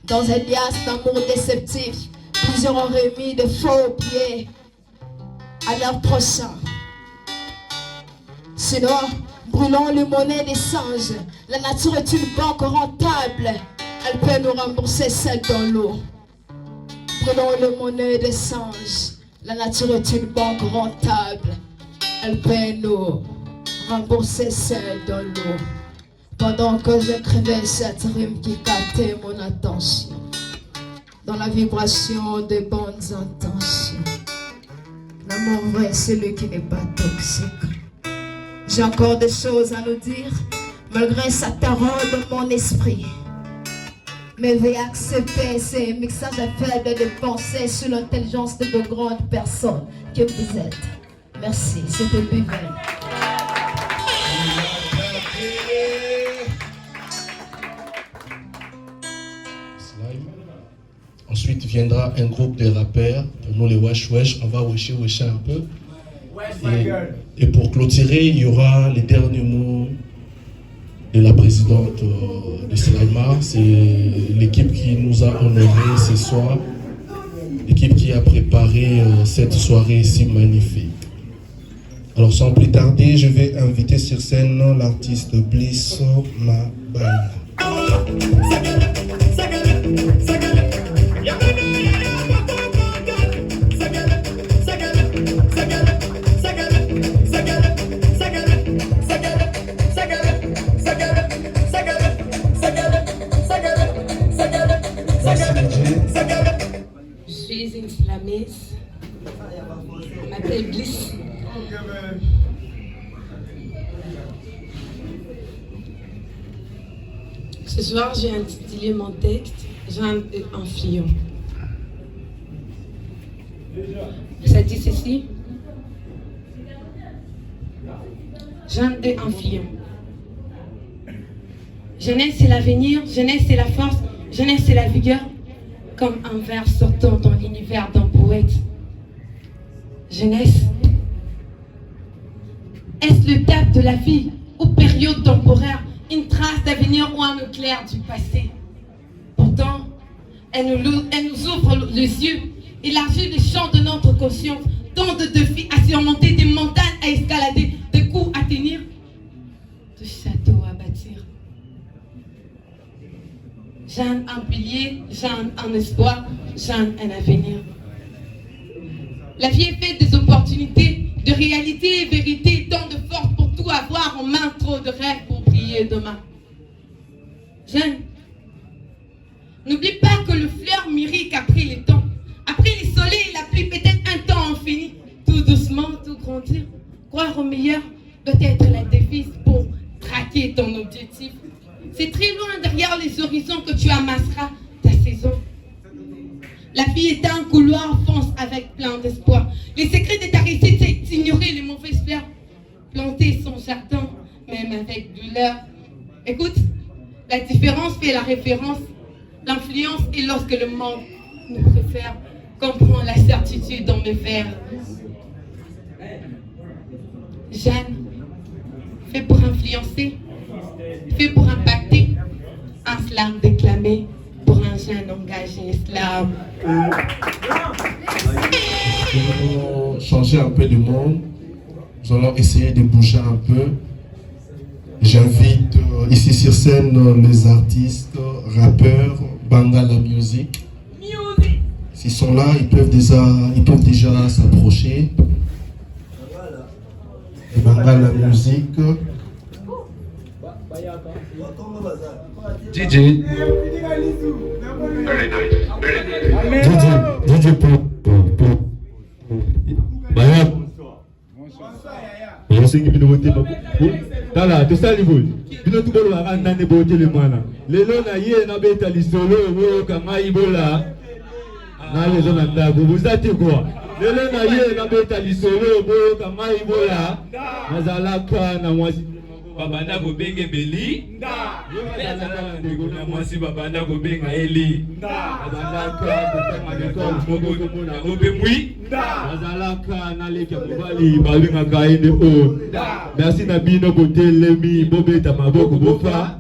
Dans un liasse d'amour déceptif, plusieurs ont remis de faux billets à leur prochain. Sinon, brûlons les monnaies des singes. La nature est une banque rentable. Elle peut nous rembourser celle dans l'eau. Brûlons les monnaies des singes. La nature est une banque rentable. Elle peut nous rembourser celle dans l'eau. Pendant que j'écrivais cette rime qui captait mon attention, dans la vibration des bonnes intentions. L'amour vrai, c'est celui qui n'est pas toxique. J'ai encore des choses à nous dire, malgré sa terreur de mon esprit. Mais veuillez accepter ces mixages à faire de pensées sur l'intelligence de vos grandes personnes que vous êtes. Merci, c'était Biven. Ensuite viendra un groupe de rappeurs, pour nous les Wesh Wesh, on va washer un peu. Et pour clôturer, il y aura les derniers mots de la présidente de Slaima. C'est l'équipe qui nous a honorés ce soir, l'équipe qui a préparé cette soirée si magnifique. Alors sans plus tarder, je vais inviter sur scène l'artiste Bliss Mabaya. Je suis une slammeuse. Je m'appelle Bliss. Ce soir, j'ai intitulé mon texte Jeanne et Inflion. Ça dit ceci. Jeanne et Inflion. Jeunesse, c'est l'avenir, jeunesse, c'est la force, jeunesse, c'est la vigueur. Comme un vers sortant dans l'univers d'un poète. Jeunesse, est-ce le tape de la vie ou période temporaire, une trace d'avenir ou un éclair du passé? Pourtant, elle nous ouvre les yeux, élargit les champs de notre conscience, tant de défis à surmonter, des montagnes à escalader, des coups à tenir, de châteaux à bâtir. Jeanne un pilier, Jeanne un espoir, Jeanne un avenir. La vie est faite des opportunités, de réalité et vérité, tant de force pour tout avoir en main, trop de rêves pour briller demain. Jeanne, n'oublie pas que le fleur mûrit après les temps, après les soleils et la pluie, peut-être un temps infini, tout doucement, tout grandir. Croire au meilleur doit être la devise pour traquer ton objectif. C'est très loin derrière les horizons que tu amasseras ta saison. La vie est un couloir, fonce avec plein d'espoir. Les secrets de ta réussite, c'est ignorer les mauvaises fleurs. Planter son jardin, même avec douleur. Écoute, la différence fait la référence. L'influence est lorsque le monde nous préfère. Comprends la certitude dans mes vers. Jeanne, fait pour influencer, fait pour impacter, un slam déclamé pour un jeune engagé slam. Nous allons changer un peu de monde, nous allons essayer de bouger un peu. J'invite ici sur scène les artistes, rappeurs, Bangala Music. S'ils sont là, ils peuvent déjà s'approcher. Bangala Music. DJ Pop. Bayab. Bonsoir. Tala, tu sais les bino tu bolo akanda ne bote le mana. Lelo na ye na beta lisolo wo kama ibola. Na lelo na ndako buzati quoi. Lelo na ye na beta lisolo wo kama ibola. Nazalaka na mwasi babanda ko benge beli. Nazalaka na mwasi babanda ko benga eli. Nazalaka kutama de ko moko na obemwi. Nazalaka na leke mobali balinga kaende o. Merci na bino ko telemi bobeta maboko bofa.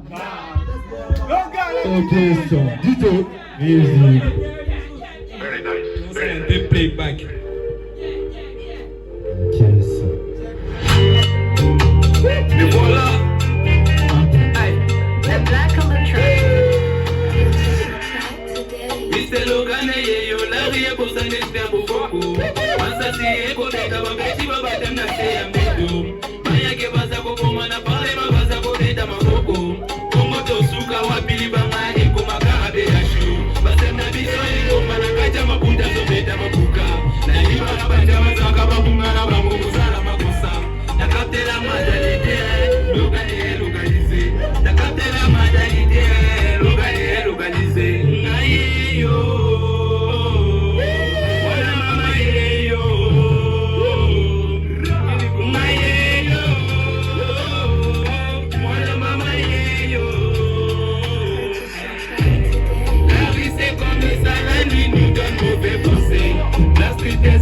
Ok, son dito music. Very nice. Very nice. Playback. Et voilà. The black on the track. Mr. Logane yo la rie bosa neste abofoko. Masasi eko beta babeti babata na se ambedo. Maya ke basa ko koma na pale babasa ko beta maboko. Kongo to suka wapili banga eko makabe yashu. Basa na biso eko manakaja mabunda so beta mabuka. Na lima na banja mazaka babunga na bango musala makosa. Nakatela madalite Logane localisé. Nakatela madalite Logane localisé. Naye yo.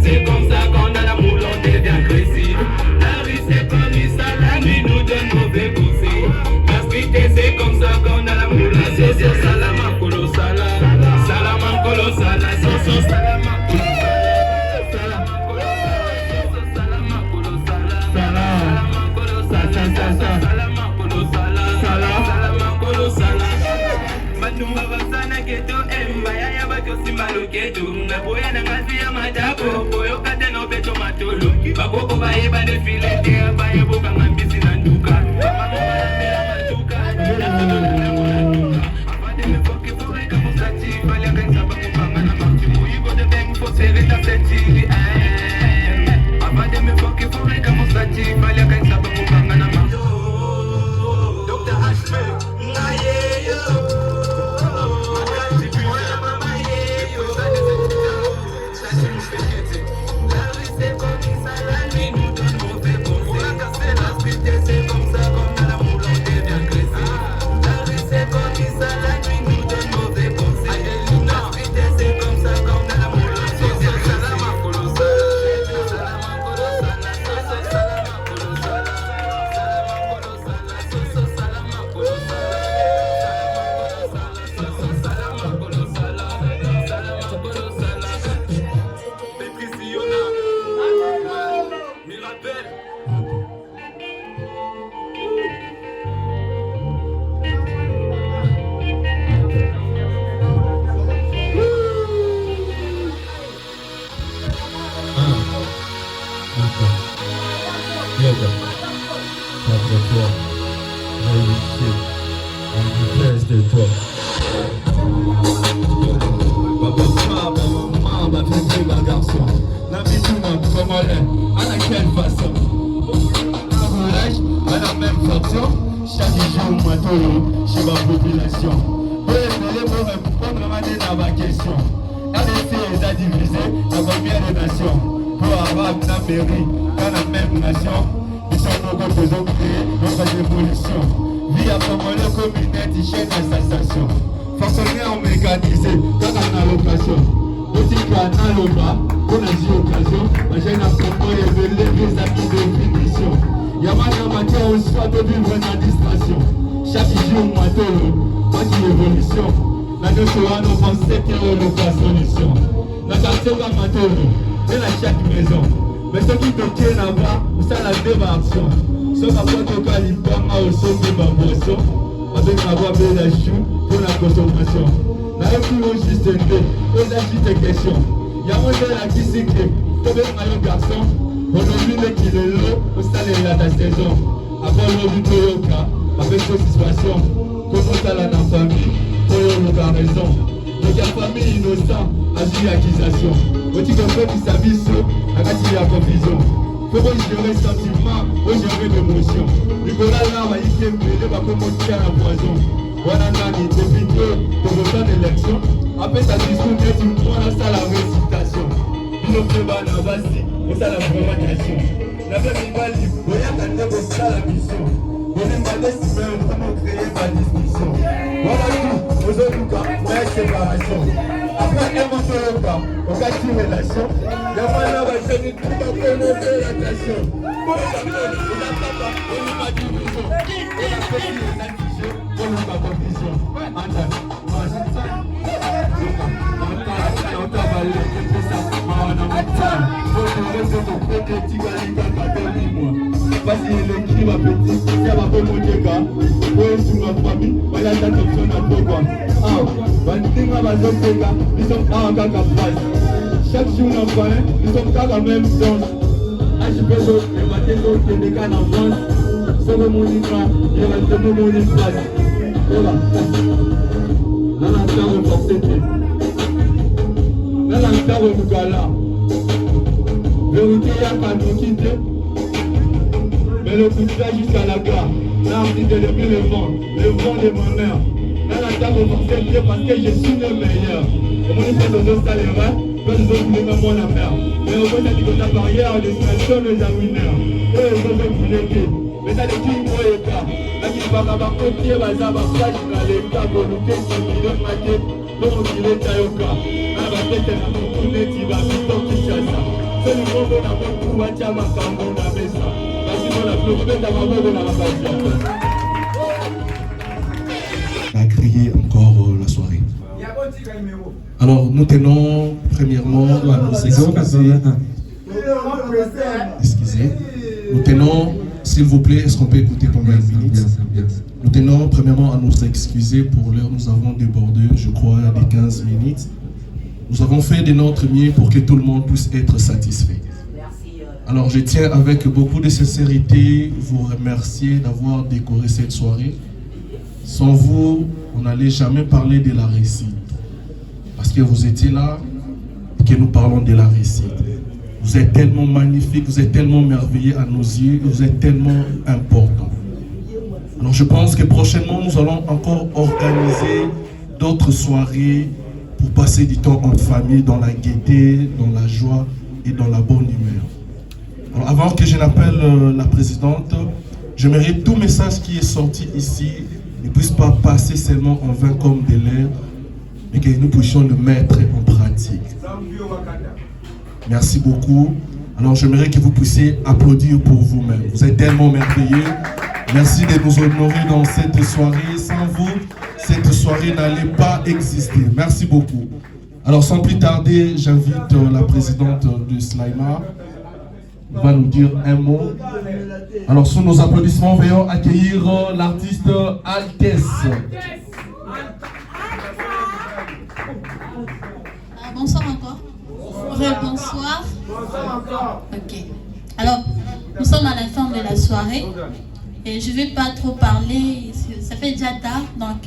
C'est comme ça qu'on a l'amour, on devient agressif. La vie c'est comme ça, la nuit nous donne mauvais conseils. La street c'est comme ça qu'on a l'amour, la sauce salama kolo sala. Salama kolo sala, sauce salama kolo sala. Salama kolo sala, sauce salama kolo sala. bamba loketo naboya na ngasi ya matako boyoka te no beto matolo baboko bayeba defile te bayeboka ngambisi na nduka bamamobala matuka avade mefoke foreka mosati valiaka nsaba mopanga na martimo yigo de beng fosereta sentiri avade mefoke foreka mosati valiaka nsaba mopanga na martimo Dr. Ashman chaque jour on connaît, nous sommes pas la même danse. HPO, les matins, qui est des cannes en France. Sur le monde, il reste le monde en face. Voilà. Là, l'entend renforcer. Là, l'entend renougaler. Vérité, il y a pas de quitter. Mais le coup de ça jusqu'à la gare. Là, on dit depuis le vent de ma mère. Là, l'entend renforcer parce que je suis le meilleur. Comment il fait aux autres salaires? Quand ils ont voulu vraiment la mer. Mais au moins, ça dit que la barrière, destination, les amineurs. Eux, ils ont fait bouleter. Mais ça dit qu'il faut y pas. Là, il va avoir copier, va savoir pas, je vais aller me faire volonté, si je me donne ma tête, donc il est Tayoka. Là, va peut-être un peu tourner, tu vas me toquer sur ça. C'est le moment où on a mon coup, on tient ma femme, on a fait ça. Parce qu'on a plus de temps, on a pas à crier encore la soirée. Alors nous tenons premièrement à nous excuser. Excusez. Nous tenons, s'il vous plaît, est-ce qu'on peut écouter pendant une minute? Nous tenons premièrement à nous excuser pour l'heure. Nous avons débordé, je crois, des 15 minutes. nous avons fait de notre mieux pour que tout le monde puisse être satisfait. Alors je tiens avec beaucoup de sincérité vous remercier d'avoir décoré cette soirée. Sans vous, on n'allait jamais parler de la réussite. Parce que vous étiez là, que nous parlons de la réussite. Vous êtes tellement magnifique, vous êtes tellement merveilleux à nos yeux, vous êtes tellement important. Alors je pense que prochainement, nous allons encore organiser d'autres soirées pour passer du temps en famille, dans la gaieté, dans la joie et dans la bonne humeur. Alors avant que je n'appelle la présidente, j'aimerais tout message qui est sorti ici ne puisse pas passer seulement en vain comme de l'air, mais que nous puissions le mettre en pratique. Merci beaucoup. Alors j'aimerais que vous puissiez applaudir pour vous-même. Vous êtes tellement merveilleux. Merci de nous honorer dans cette soirée. Sans vous, cette soirée n'allait pas exister. Merci beaucoup. Alors sans plus tarder, j'invite la présidente de Slaima. Elle va nous dire un mot. Alors sous nos applaudissements, veuillons accueillir l'artiste Altesse. Bonsoir encore. Bonsoir. Ok. Alors, nous sommes à la fin de la soirée et je ne vais pas trop parler, ça fait déjà tard, donc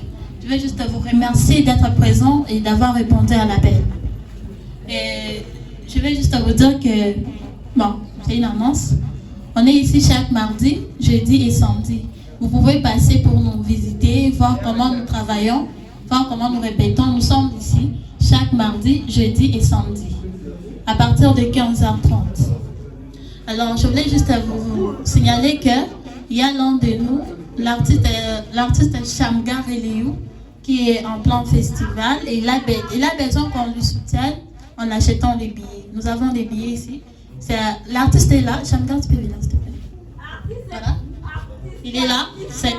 je vais juste vous remercier d'être présent et d'avoir répondu à l'appel. Et je vais juste vous dire que, bon, c'est une annonce. On est ici chaque mardi, jeudi et samedi. Vous pouvez passer pour nous visiter, voir comment nous travaillons, voir comment nous répétons. Nous sommes ici chaque mardi, jeudi et samedi, à partir de 15h30. Alors, je voulais juste vous signaler qu'il y a l'un de nous, l'artiste Shamgar Eliou, qui est en plein festival et il a besoin qu'on lui soutienne en achetant les billets. Nous avons des billets ici. L'artiste est là. Shamgar, tu peux venir, s'il te plaît. Voilà. Il est là. C'est...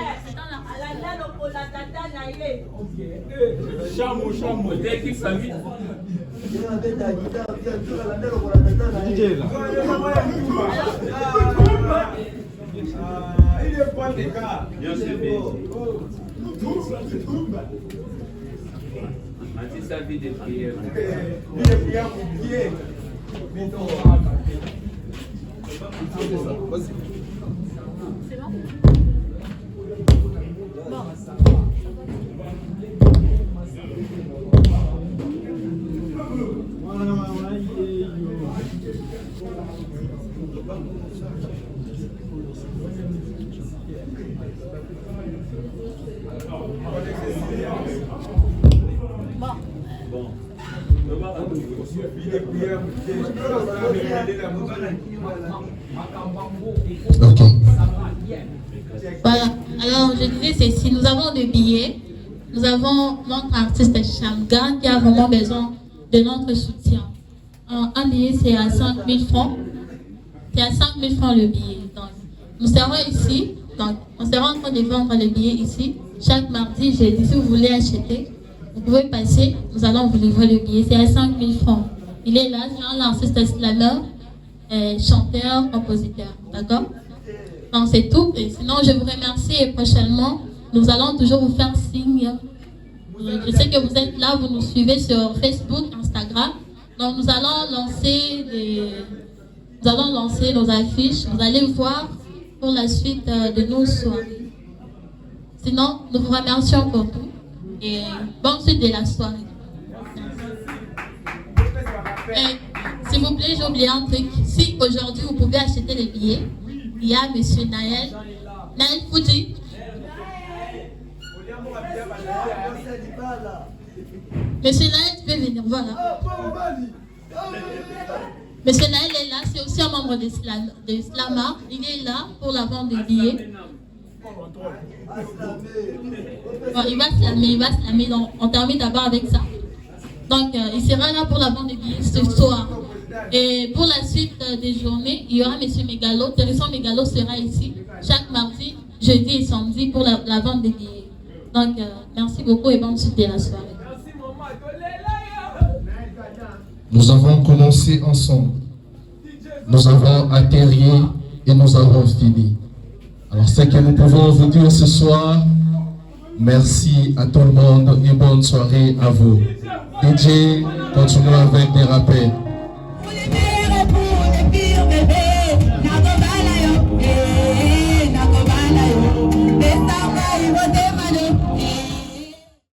Okay. Voilà, alors je disais ceci, nous avons des billets, nous avons notre artiste Shamgar qui a vraiment besoin de notre soutien. Un billet c'est à 5 000 francs, c'est à 5 000 francs le billet. Donc, nous serons ici, donc on sera en train de vendre les billets ici, chaque mardi, jeudi, si vous voulez acheter, vous pouvez passer, nous allons vous livrer le billet, c'est à 5 000 francs. Il est là, c'est un artiste slammer, chanteur, compositeur, d'accord? Donc c'est tout, et sinon je vous remercie et prochainement, nous allons toujours vous faire signe. Je sais que vous êtes là, vous nous suivez sur Facebook, Instagram, donc nous allons lancer nos affiches, vous allez voir pour la suite de nos soirées. Sinon, nous vous remercions pour tout et bonne suite de la soirée. Et s'il vous plaît, j'ai oublié un truc. Si aujourd'hui vous pouvez acheter les billets, il y a M. Naël Fouti. Monsieur Naël, tu peux venir, voilà. Monsieur Naël est là, c'est aussi un membre de Slama. Il est là pour la vente des billets. Bon, il va slammer, donc on termine d'abord avec ça. Donc il sera là pour la vente des billets ce soir. Et pour la suite des journées, il y aura M. Mégalo. Téléson Mégalo sera ici chaque mardi, jeudi et samedi pour la vente des billets. Donc merci beaucoup et bonne suite de la soirée. Nous avons commencé ensemble, nous avons atterri et nous avons fini. Alors ce que nous pouvons vous dire ce soir, merci à tout le monde et bonne soirée à vous. DJ Continuons avec des rappels.